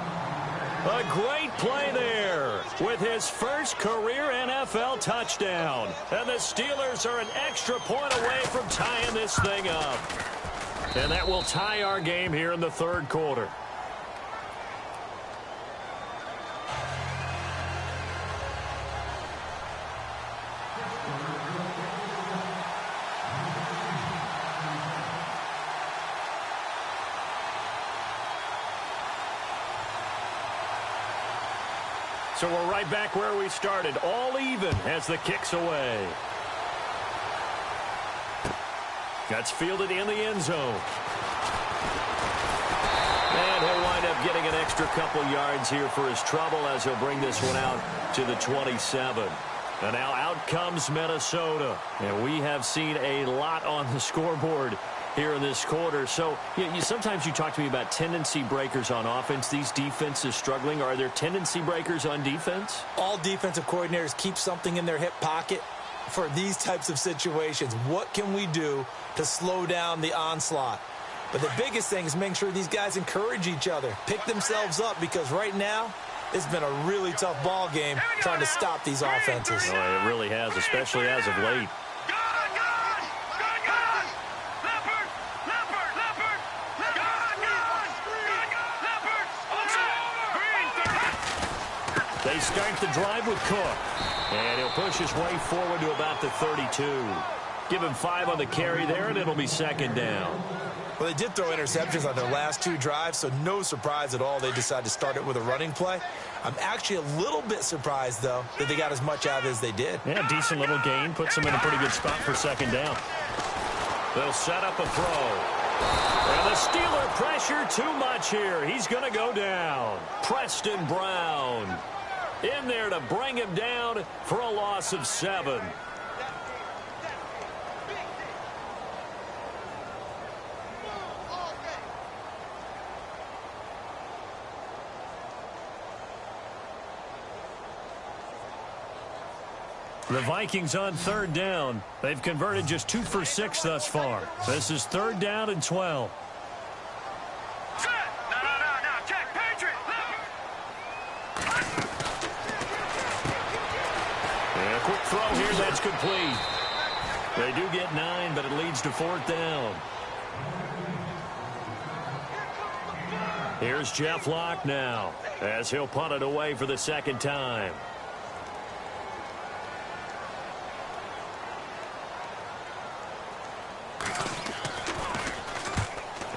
A great play there with his first career NFL touchdown. And the Steelers are an extra point away from tying this thing up. And that will tie our game here in the 3rd quarter. So we're right back where we started, all even as the kick's away. That's fielded in the end zone. And he'll wind up getting an extra couple yards here for his trouble as he'll bring this one out to the 27. And now out comes Minnesota. And we have seen a lot on the scoreboard here in this quarter. So sometimes you talk to me about tendency breakers on offense. These defenses struggling. Are there tendency breakers on defense? All defensive coordinators keep something in their hip pocket for these types of situations. What can we do to slow down the onslaught? But the biggest thing is making sure these guys encourage each other, pick themselves up, because right now it's been a really tough ball game trying to stop these offenses. Oh, it really has, especially as of late. They start the drive with Cook. And he'll push his way forward to about the 32. Give him 5 on the carry there, and it'll be 2nd down. Well, they did throw interceptions on their last 2 drives, so no surprise at all they decided to start it with a running play. I'm actually a little bit surprised, though, that they got as much out as they did. Yeah, decent little gain. Puts them in a pretty good spot for 2nd down. They'll set up a throw. And the Steeler pressure too much here. He's going to go down. Preston Brown in there to bring him down for a loss of 7. The Vikings on 3rd down. They've converted just 2 for 6 thus far. This is 3rd down and 12. And a quick throw here, that's complete. They do get 9, but it leads to 4th down. Here's Jeff Locke now as he'll punt it away for the 2nd time.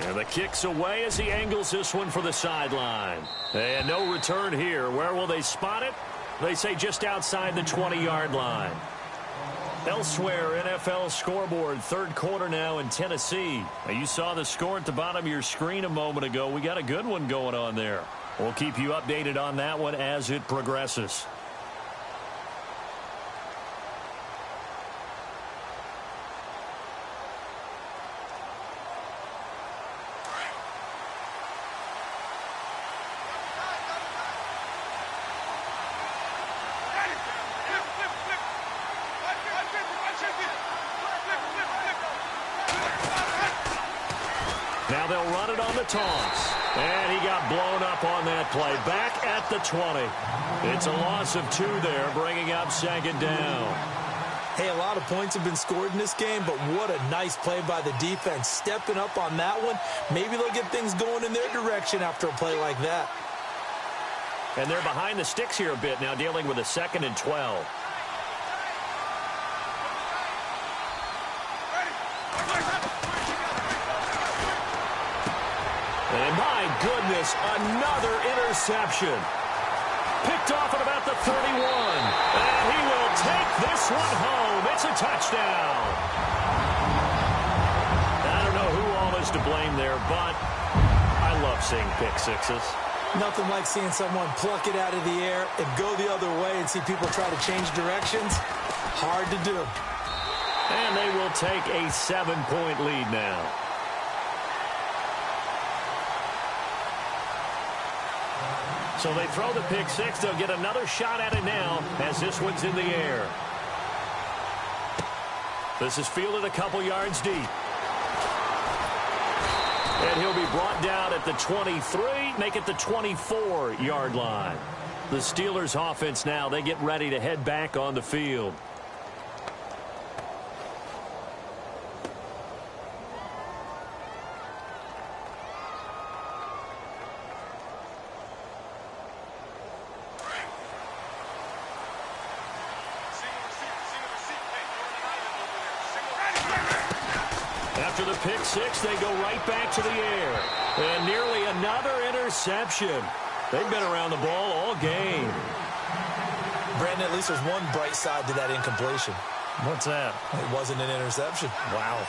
And the kick's away as he angles this one for the sideline. And no return here. Where will they spot it? They say just outside the 20-yard line. Elsewhere, NFL scoreboard, 3rd quarter now in Tennessee. Now, you saw the score at the bottom of your screen a moment ago. We got a good one going on there. We'll keep you updated on that one as it progresses. Now they'll run it on the toss. And he got blown up on that play. Back at the 20. It's a loss of 2 there, bringing up 2nd down. Hey, a lot of points have been scored in this game, but what a nice play by the defense. Stepping up on that one. Maybe they'll get things going in their direction after a play like that. And they're behind the sticks here a bit now, dealing with a 2nd and 12. this, another interception. Picked off at about the 31. And he will take this one home. It's a touchdown. I don't know who all is to blame there, but I love seeing pick sixes. Nothing like seeing someone pluck it out of the air and go the other way and see people try to change directions. Hard to do. And they will take a 7-point lead now. So they throw the pick six. They'll get another shot at it now as this one's in the air. This is fielded a couple yards deep. And he'll be brought down at the 23, make it the 24-yard line. The Steelers offense now, they get ready to head back on the field. After the pick six, they go right back to the air. And nearly another interception. They've been around the ball all game. Brandon, at least there's one bright side to that incompletion. What's that? It wasn't an interception. Wow.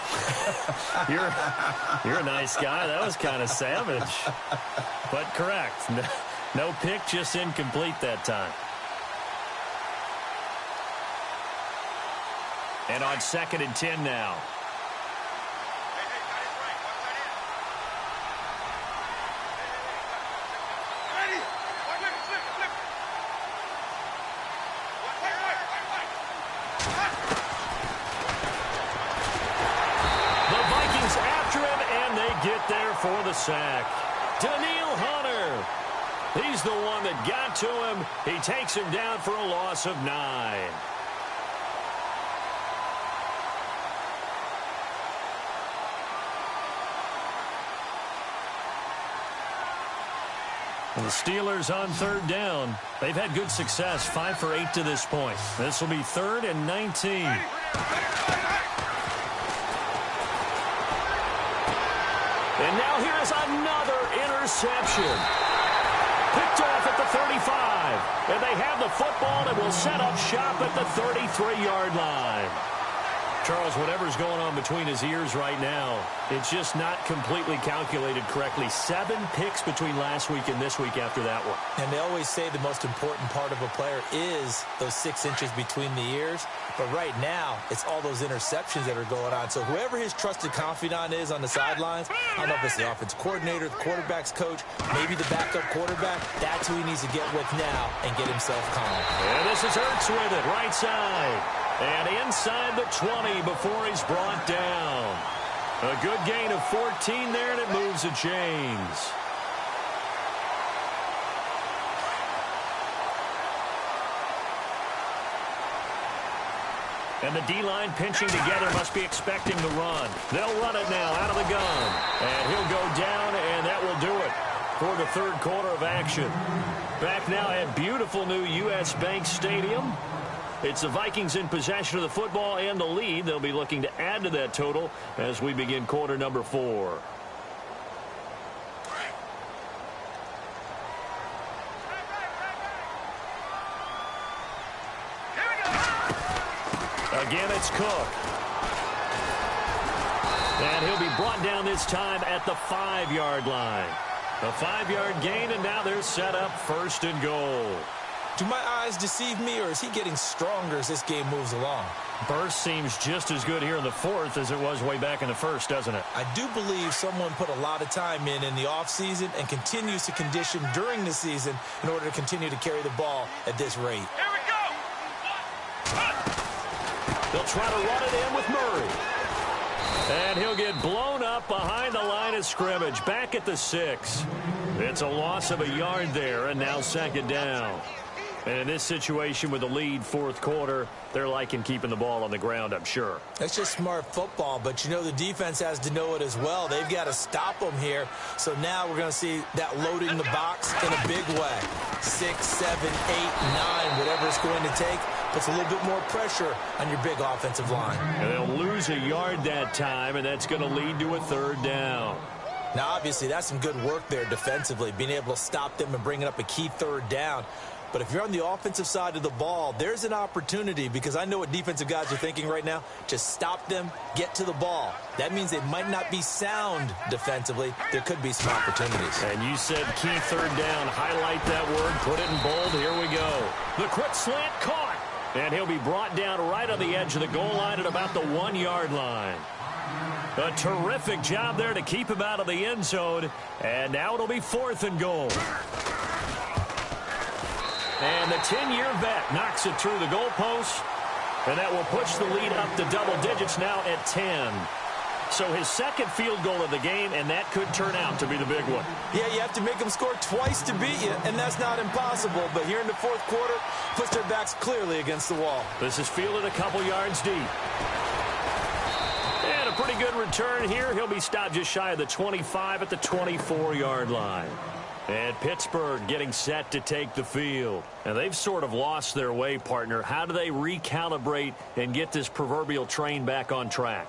You're a nice guy. That was kind of savage. But correct. No pick, just incomplete that time. And on 2nd and 10 now. Get there for the sack. Daniil Hunter. He's the one that got to him. He takes him down for a loss of 9. And the Steelers on 3rd down. They've had good success, 5 for 8 to this point. This will be 3rd and 19. And now here's another interception. Picked off at the 35. And they have the football and will set up shop at the 33-yard line. Charles, whatever's going on between his ears right now, it's just not completely calculated correctly. 7 picks between last week and this week after that one. And they always say the most important part of a player is those 6 inches between the ears. But right now, it's all those interceptions that are going on. So whoever his trusted confidant is on the sidelines, I don't know if it's the offensive coordinator, the quarterback's coach, maybe the backup quarterback, that's who he needs to get with now and get himself calm. And this is Ertz with it, right side. And inside the 20 before he's brought down. A good gain of 14 there, and it moves the chains. And the D-line pinching together, must be expecting the run. They'll run it now out of the gun. And he'll go down, and that will do it for the 3rd quarter of action. Back now at beautiful new U.S. Bank Stadium. It's the Vikings in possession of the football and the lead. They'll be looking to add to that total as we begin quarter number 4. Again, it's Cook. And he'll be brought down this time at the 5-yard line. A 5-yard gain, and now they're set up 1st and goal. Do my eyes deceive me, or is he getting stronger as this game moves along? Burst seems just as good here in the 4th as it was way back in the 1st, doesn't it? I do believe someone put a lot of time in the offseason and continues to condition during the season in order to continue to carry the ball at this rate. Here we go! They'll try to run it in with Murray. And he'll get blown up behind the line of scrimmage, back at the 6. It's a loss of a yard there, and now 2nd down. And in this situation with the lead 4th quarter, they're liking keeping the ball on the ground, I'm sure. That's just smart football, but you know the defense has to know it as well. They've got to stop them here. So now we're going to see that loading the box in a big way. 6, 7, 8, 9, whatever it's going to take, puts a little bit more pressure on your big offensive line. And they'll lose a yard that time, and that's going to lead to a 3rd down. Now, obviously, that's some good work there defensively, being able to stop them and bringing up a key third down. But if you're on the offensive side of the ball, there's an opportunity, because I know what defensive guys are thinking right now. Just stop them, get to the ball. That means they might not be sound defensively. There could be some opportunities. And you said key third down. Highlight that word. Put it in bold. Here we go. The quick slant caught. And he'll be brought down right on the edge of the goal line at about the 1-yard line. A terrific job there to keep him out of the end zone. And now it'll be 4th and goal. And the 10-year vet knocks it through the goalpost. And that will push the lead up to double digits now at 10. So his second field goal of the game, and that could turn out to be the big one. Yeah, you have to make them score twice to beat you, and that's not impossible. But here in the fourth quarter, puts their backs clearly against the wall. This is fielded a couple yards deep. And a pretty good return here. He'll be stopped just shy of the 25 at the 24-yard line. And Pittsburgh getting set to take the field. And they've sort of lost their way, partner. How do they recalibrate and get this proverbial train back on track?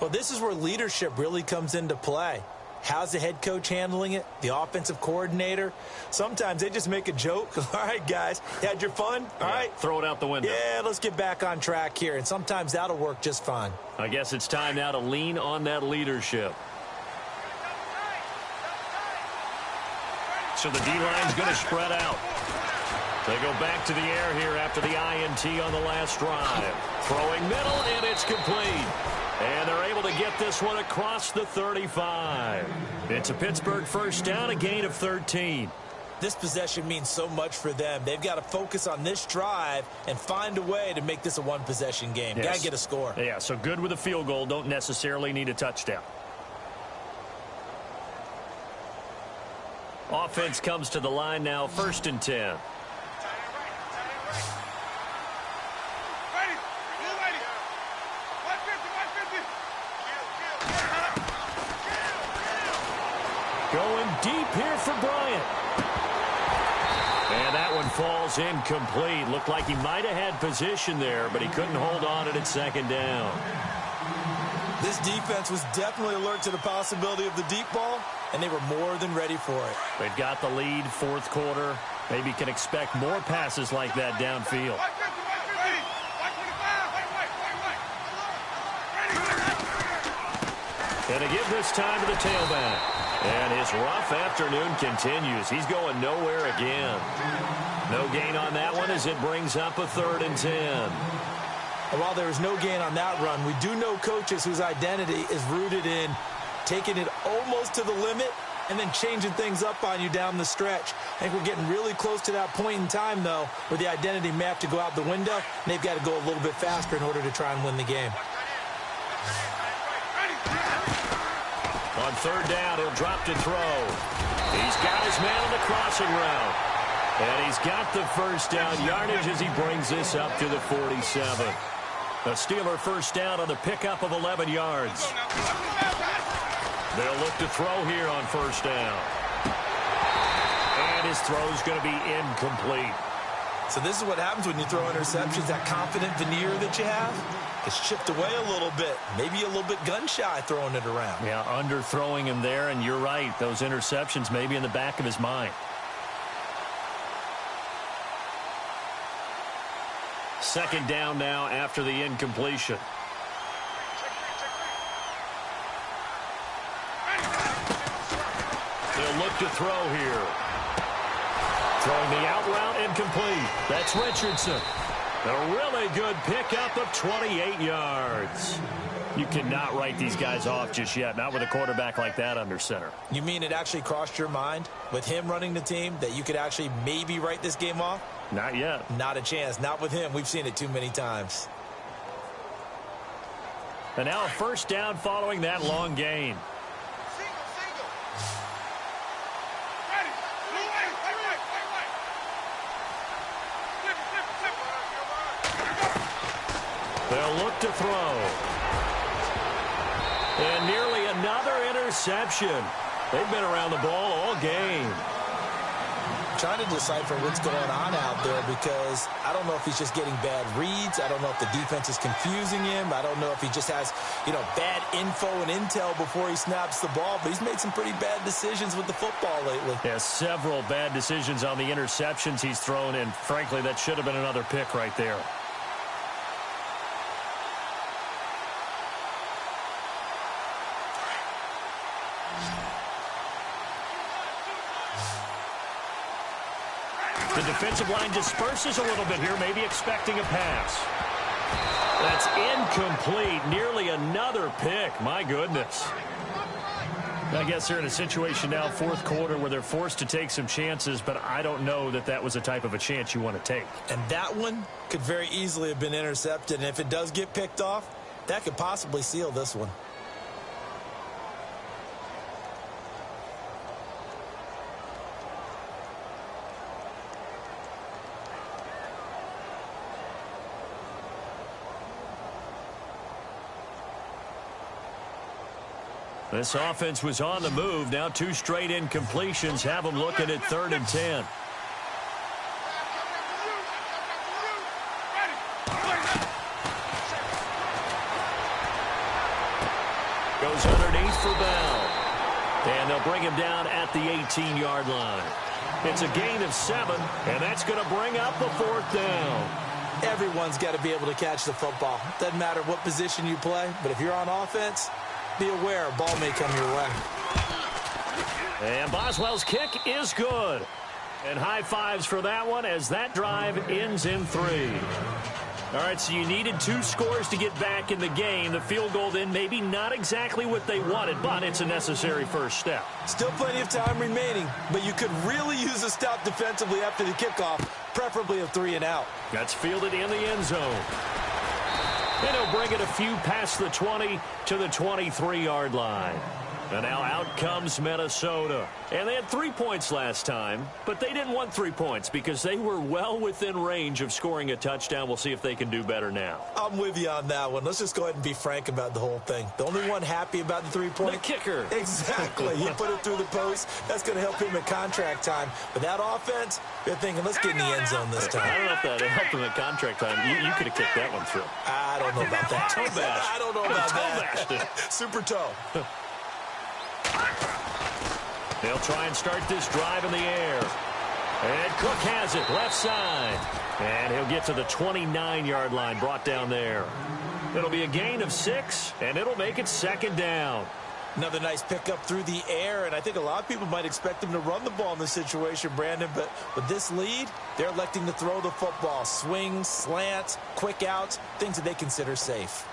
Well, this is where leadership really comes into play. How's the head coach handling it? The offensive coordinator? Sometimes they just make a joke. All right, guys, you had your fun? All right. Throw it out the window. Yeah, let's get back on track here. And sometimes that'll work just fine. I guess it's time now to lean on that leadership. So the D-line's going to spread out. They go back to the air here after the INT on the last drive. Throwing middle, and it's complete. And they're able to get this one across the 35. It's a Pittsburgh first down, a gain of 13. This possession means so much for them. They've got to focus on this drive and find a way to make this a one-possession game. Yes. Got to get a score. Yeah, so good with a field goal. Don't necessarily need a touchdown. Offense comes to the line now, 1st and 10. Going deep here for Bryant. And that one falls incomplete. Looked like he might have had position there, but he couldn't hold on at 2nd down. This defense was definitely alert to the possibility of the deep ball, and they were more than ready for it. They've got the lead, 4th quarter. Maybe can expect more passes like that downfield. And to give this time to the tailback. And his rough afternoon continues. He's going nowhere again. No gain on that one as it brings up a 3rd and 10. And while there is no gain on that run, we do know coaches whose identity is rooted in taking it almost to the limit and then changing things up on you down the stretch. I think we're getting really close to that point in time, though, where the identity may have to go out the window, and they've got to go a little bit faster in order to try and win the game. On 3rd down, he'll drop to throw. He's got his man on the crossing route. And he's got the first down yardage as he brings this up to the 47. The Steeler first down on the pickup of 11 yards. They'll look to throw here on 1st down. And his throw's going to be incomplete. So this is what happens when you throw interceptions. That confident veneer that you have gets chipped away a little bit. Maybe a little bit gun-shy throwing it around. Yeah, underthrowing him there, and you're right. Those interceptions may be in the back of his mind. 2nd down now after the incompletion. They'll look to throw here. Throwing the out route incomplete. That's Richardson. A really good pickup of 28 yards. You cannot write these guys off just yet, not with a quarterback like that under center. You mean it actually crossed your mind with him running the team that you could actually maybe write this game off? Not yet. Not a chance. Not with him. We've seen it too many times. And now a first down following that long gain. They'll look to throw. And nearly another interception. They've been around the ball all game. trying to decipher what's going on out there because I don't know if he's just getting bad reads. I don't know if the defense is confusing him. I don't know if he just has, bad info and intel before he snaps the ball. But he's made some pretty bad decisions with the football lately. Yeah, several bad decisions on the interceptions he's thrown, and frankly, that should have been another pick right there. The defensive line disperses a little bit here, maybe expecting a pass. That's incomplete. Nearly another pick. My goodness. I guess they're in a situation now, fourth quarter, where they're forced to take some chances, but I don't know that that was the type of a chance you want to take. And that one could very easily have been intercepted, and if it does get picked off, that could possibly seal this one. This offense was on the move. Now 2 straight incompletions have them looking at 3rd and 10. Goes underneath for Bell. And they'll bring him down at the 18-yard line. It's a gain of 7, and that's going to bring up a 4th down. Everyone's got to be able to catch the football. Doesn't matter what position you play, but if you're on offense, be aware a ball may come your way. And Boswell's kick is good. And high fives for that one as that drive ends in 3. All right, so you needed 2 scores to get back in the game. The field goal then maybe not exactly what they wanted, but it's a necessary first step. Still plenty of time remaining, but you could really use a stop defensively after the kickoff, preferably a 3 and out. That's fielded in the end zone. And he'll bring it a few past the 20 to the 23-yard line. And now out comes Minnesota. And they had 3 points last time, but they didn't want 3 points because they were well within range of scoring a touchdown. We'll see if they can do better now. I'm with you on that one. Let's just go ahead and be frank about the whole thing. The only one happy about the 3-point? The kicker. Exactly. He put it through the post. That's going to help him at contract time. But that offense, they're thinking, let's get in the end zone this time. I don't know if that helped him at contract time. You could have kicked that one through. I don't know about that. Toe bash. I don't know about that. Super toe. They'll try and start this drive in the air. And Cook has it, left side. And he'll get to the 29-yard line, brought down there. It'll be a gain of 6, and it'll make it 2nd down. Another nice pickup through the air, and I think a lot of people might expect them to run the ball in this situation, Brandon, but with this lead, they're electing to throw the football. Swings, slants, quick outs, things that they consider safe.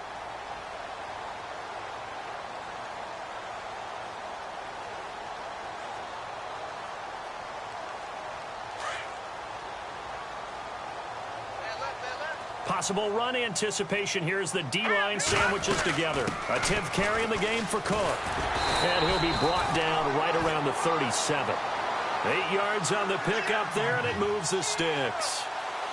Possible run anticipation here as the D-line sandwiches together. A 10th carry in the game for Cook. And he'll be brought down right around the 37. 8 yards on the pickup there, and it moves the sticks.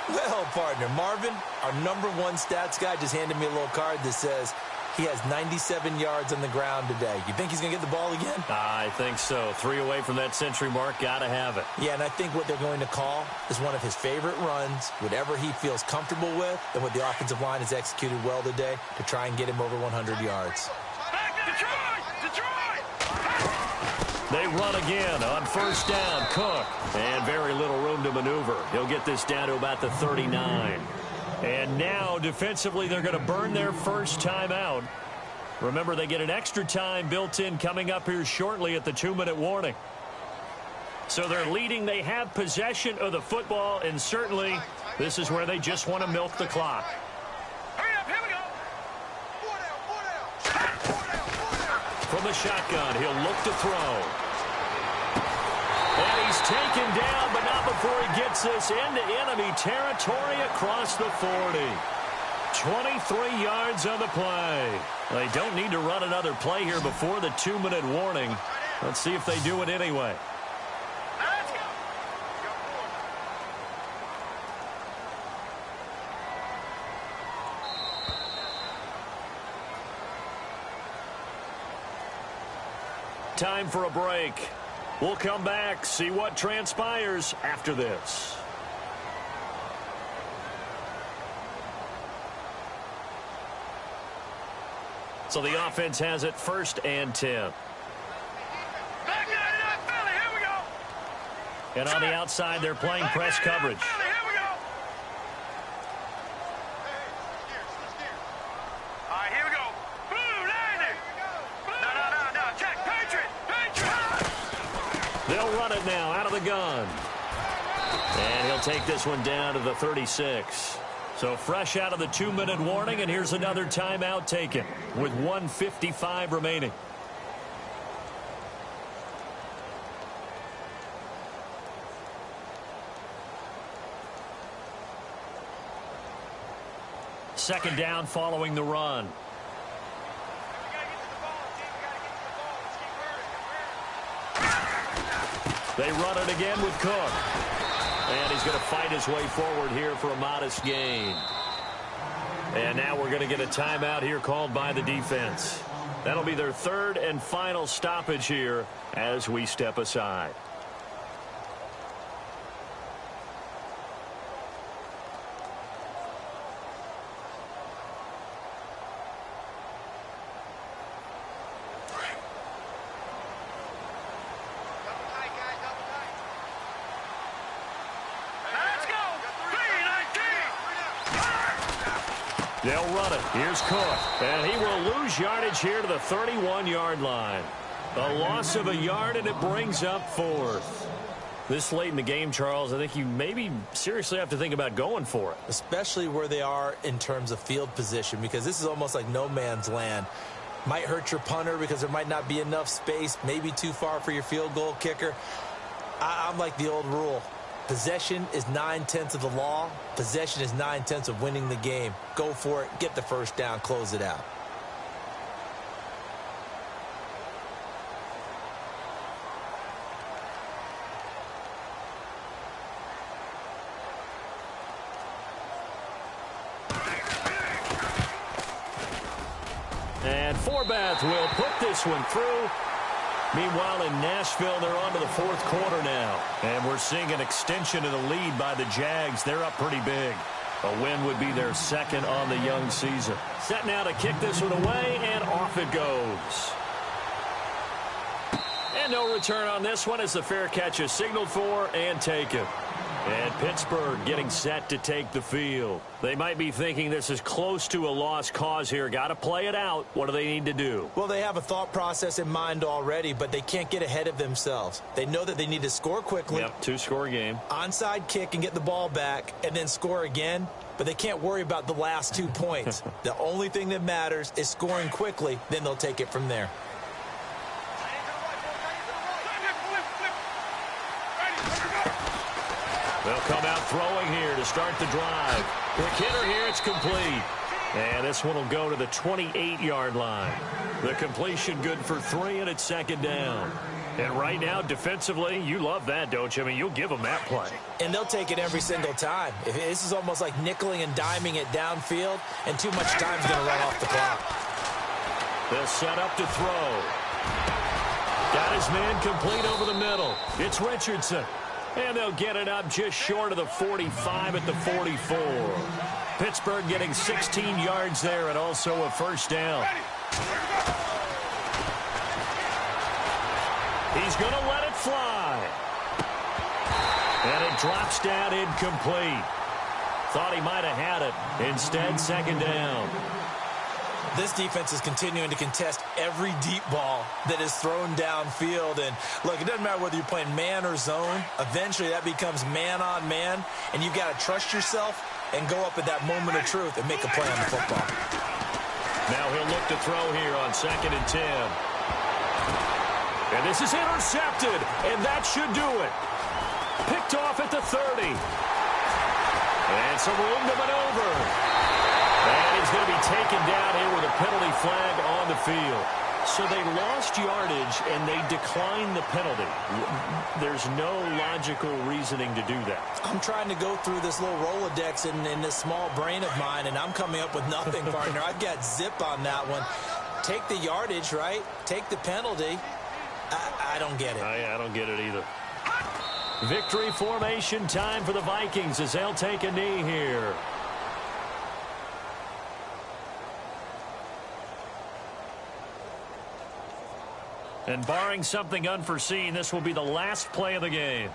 Well, partner, Marvin, our #1 stats guy, just handed me a little card that says he has 97 yards on the ground today. You think he's going to get the ball again? I think so. 3 away from that century mark. Got to have it. Yeah, and I think what they're going to call is one of his favorite runs, whatever he feels comfortable with, and what the offensive line has executed well today to try and get him over 100 yards. They run again on 1st down. Cook. And very little room to maneuver. He'll get this down to about the 39. And now, defensively, they're going to burn their first timeout. Remember, they get an extra time built in coming up here shortly at the 2-minute warning. So they're leading. They have possession of the football, and certainly this is where they just want to milk the clock. Hurry up, here we go. From the shotgun, he'll look to throw. And he's taken down, but not before he gets this into enemy territory across the 40. 23 yards on the play. They don't need to run another play here before the 2-minute warning. Let's see if they do it anyway. Let's go. Time for a break. We'll come back, see what transpires after this. So the offense has it 1st and 10. Back out of that belly. Here we go. And on the outside, they're playing press coverage. Here we go. All right, here we go. Blue, landing. No. Check. Patriot. They'll run it now out of the gun. And he'll take this one down to the 36. So fresh out of the 2-minute warning, and here's another timeout taken with 1:55 remaining. Second down following the run. They run it again with Cook. And he's going to fight his way forward here for a modest gain. And now we're going to get a timeout here called by the defense. That'll be their 3rd and final stoppage here as we step aside. They'll run it. Here's Cook. And he will lose yardage here to the 31-yard line. A loss of a yard, and it brings up 4th. This late in the game, Charles, I think you maybe seriously have to think about going for it. Especially where they are in terms of field position, because this is almost like no man's land. Might hurt your punter because there might not be enough space, maybe too far for your field goal kicker. I'm like the old rule. Possession is 9/10 of the law. Possession is 9/10 of winning the game. Go for it. Get the first down. Close it out. And Forbath will put this one through. Meanwhile, in Nashville, they're on to the 4th quarter now. And we're seeing an extension of the lead by the Jags. They're up pretty big. A win would be their 2nd on the young season. Set now to kick this one away, and off it goes. And no return on this one as the fair catch is signaled for and taken. And Pittsburgh getting set to take the field. They might be thinking this is close to a lost cause here. Got to play it out. What do they need to do? Well, they have a thought process in mind already, but they can't get ahead of themselves. They know that they need to score quickly. Yep, 2-score game. Onside kick and get the ball back and then score again. But they can't worry about the last 2 points. The only thing that matters is scoring quickly. Then they'll take it from there. They'll come out throwing here to start the drive. Quick hitter here, it's complete. And this one will go to the 28-yard line. The completion good for 3, and it's 2nd down. And right now, defensively, you love that, don't you? I mean, you'll give them that play. And they'll take it every single time. This is almost like nickeling and diming it downfield, and too much time's going to run off the clock. They'll set up to throw. Got his man complete over the middle. It's Richardson. And they'll get it up just short of the 45 at the 44. Pittsburgh getting 16 yards there and also a 1st down. He's going to let it fly. And it drops down incomplete. Thought he might have had it. Instead, 2nd down. This defense is continuing to contest every deep ball that is thrown downfield. And, look, it doesn't matter whether you're playing man or zone. Eventually, that becomes man-on-man, and you've got to trust yourself and go up at that moment of truth and make a play on the football. Now he'll look to throw here on 2nd and 10. And this is intercepted, and that should do it. Picked off at the 30. And some room to maneuver. And he's going to be taken down here with a penalty flag on the field. So they lost yardage, and they declined the penalty. There's no logical reasoning to do that. I'm trying to go through this little Rolodex in this small brain of mine, and I'm coming up with nothing, partner. I've got zip on that one. Take the yardage, right? Take the penalty. I I don't get it. I don't get it either. Victory formation time for the Vikings as they'll take a knee here. And barring something unforeseen, this will be the last play of the game.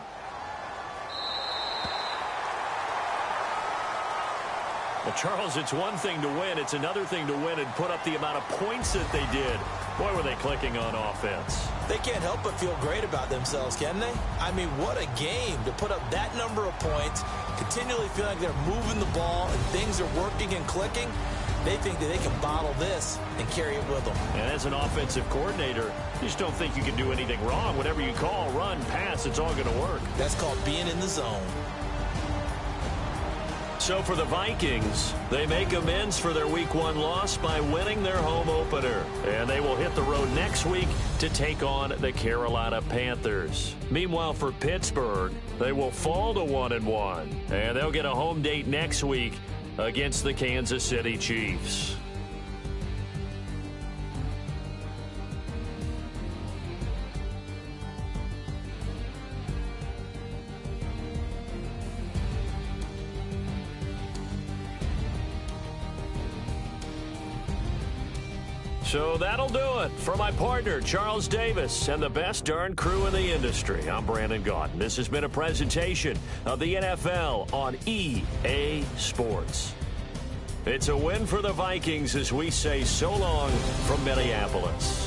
Well, Charles, it's one thing to win. It's another thing to win and put up the amount of points that they did. Boy, were they clicking on offense. They can't help but feel great about themselves, can they? I mean, what a game to put up that number of points, continually feel like they're moving the ball and things are working and clicking. They think that they can bottle this and carry it with them. And as an offensive coordinator, you just don't think you can do anything wrong. Whatever you call, run, pass, it's all going to work. That's called being in the zone. So for the Vikings, they make amends for their Week 1 loss by winning their home opener. And they will hit the road next week to take on the Carolina Panthers. Meanwhile, for Pittsburgh, they will fall to 1-1. And they'll get a home date next week against the Kansas City Chiefs. So that'll do it. For my partner, Charles Davis, and the best darn crew in the industry, I'm Brandon Gaudin. This has been a presentation of the NFL on EA Sports. It's a win for the Vikings as we say so long from Minneapolis.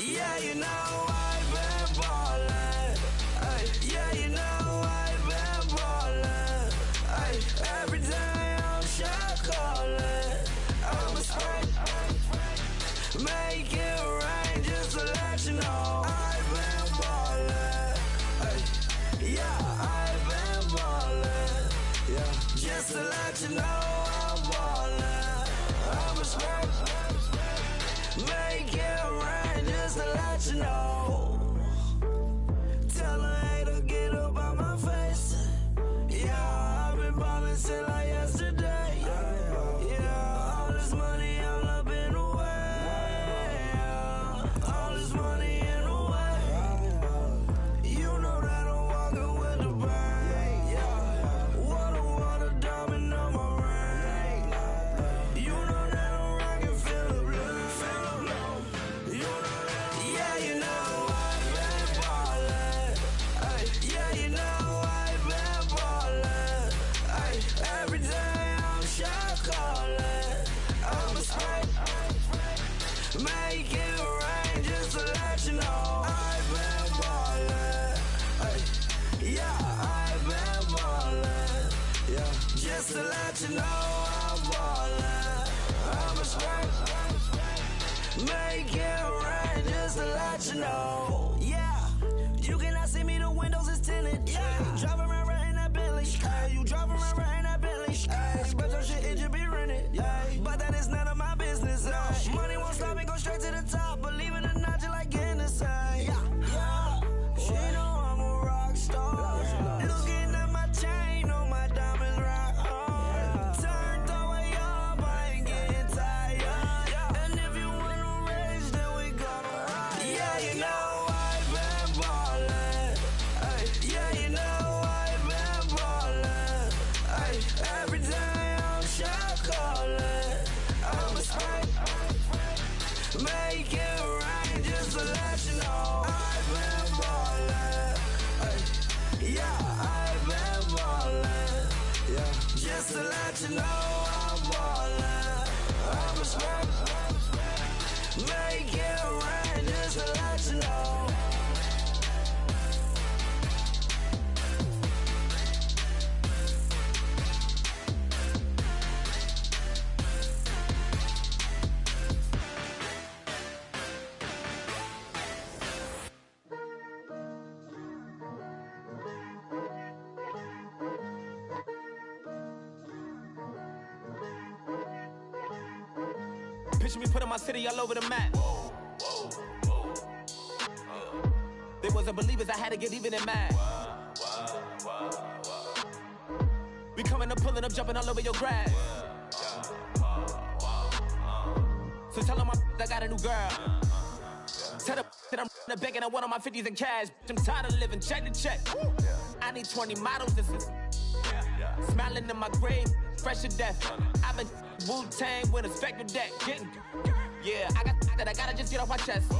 Yeah, you know I've been ballin'. Ay, yeah, you know I've been ballin'. Ay, every day I'm shot callin'. I'm a spray, make it rain just to let you know I've been ballin'. Ay, yeah, I've been ballin'. Yeah, just to let you know I'm ballin'. I'm a spray, make it rain just to let you know. Tell a hater get up out my face. Yeah, I've been ballin' since like yesterday. Yeah, all this money all up in the way. All this money in the way. You know that I'm walking with the bank. Yeah, water diamond on my ring. You know that I'm rockin' feel the blue. You know that, yeah, you know I've been ballin'. Ay, yeah, you know I've been ballin'. Ay, every day I'm shot callin'. I'm a spray, make it rain just to let you know I've been ballin'. Ay, yeah, I've been ballin'. Yeah, just to let you know I'm ballin'. I'm a spray, make it rain just to let you know. Yeah, you cannot see me, the windows is tinted. Yeah, driving around right in that Bentley. Ay, you driving around right in that Bentley. Ay, but your shit, it should be rented. Ay, but that is none of my business. Ay, money won't stop me, go straight to the top. Believe it or not, just like getting the same. Yeah, she know I'm a rock star. Looking at my chain, on my diamonds rock hard. Turned the way up, I ain't getting tired. And if you wanna race, then we gonna ride. Yeah, you know I've been ballin'. Ay, yeah, you know I've been ballin'. Ay, every day I'm shot callin'. I'm a spray, make it rain just to let you know I've been ballin'. Ay, yeah, I've been ballin'. Yeah, just to let you know I'm ballin'. I'm a spray, make it rain. Picture me putting my city all over the map. They wasn't believers, I had to get even and mad. We coming up, pulling up, jumping all over your grass. So tell them I got a new girl. Tell them that I'm in the bank and I want all my 50s in cash. I'm tired of living check to check. I need 20 models. This is smiling in my grave, fresh to death. I've been Wu-Tang with a spectral deck. Yeah, I gotta just get off my chest.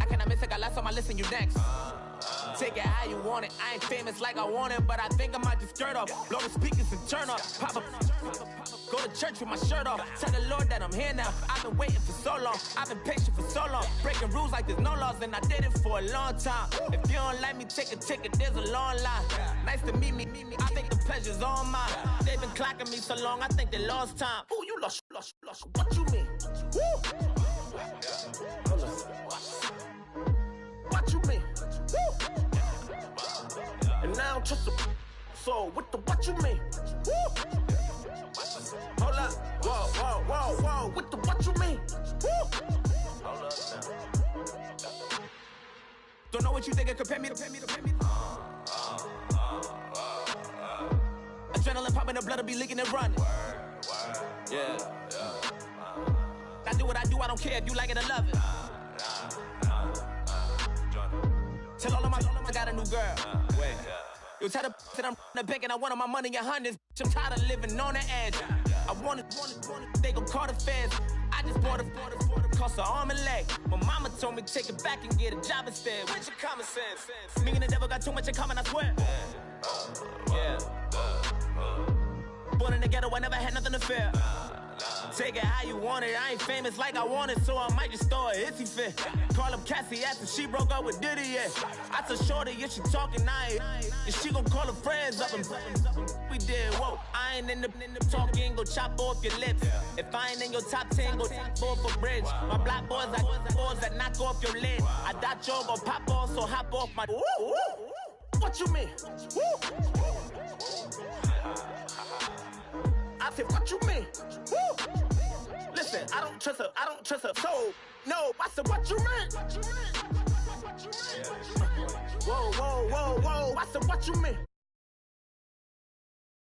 I cannot miss it, got last on my list and you next. Take it how you want it. I ain't famous like I want it, but I think I might just skirt off. Blow the speakers and turn up. Pop up. Go to church with my shirt off. Tell the Lord that I'm here now. I've been waiting for so long. I've been patient for so long. Breaking rules like there's no laws, and I did it for a long time. If you don't like me, take a ticket. There's a long line. Nice to meet me. I think the pleasure's all mine. They've been clocking me so long, I think they lost time. Ooh, you lost. What you mean? Woo! What you mean? Woo! And now I don't trust the so what you mean? Woo! Hold up, whoa, what you mean? Woo! Hold up now. Don't know what you think it compare me to. Adrenaline popping, the blood will be leaking and running. Yeah. I do what I do, I don't care if you like it or love it. Tell all of my I got a new girl. Wait. You tell the that I'm in the bank and I want all my money in hundreds. I'm tired of living on the edge. I want it, they gon' call the feds. I just bought a cost an arm and leg. My mama told me take it back and get a job instead. Where's your common sense? Me and the devil got too much in common, I swear. Yeah. Born in the ghetto, I never had nothing to fear. Take it how you want it. I ain't famous like I want it, so I might just throw a hissy fit. Call up Cassie after she broke up with Diddy, yeah. I told Shorty if she talking, I ain't. And she gon' call her friends up and we did, whoa. I ain't in the talking, go chop off your lips. If I ain't in your top 10, go top off a bridge. My black boys like boys that knock off your lid. I doubt y'all gon' pop off, so hop off my. What you mean? I said, what you mean? Woo! Listen, I don't trust her. So, no, I said, what you mean? Whoa, I said, what you mean?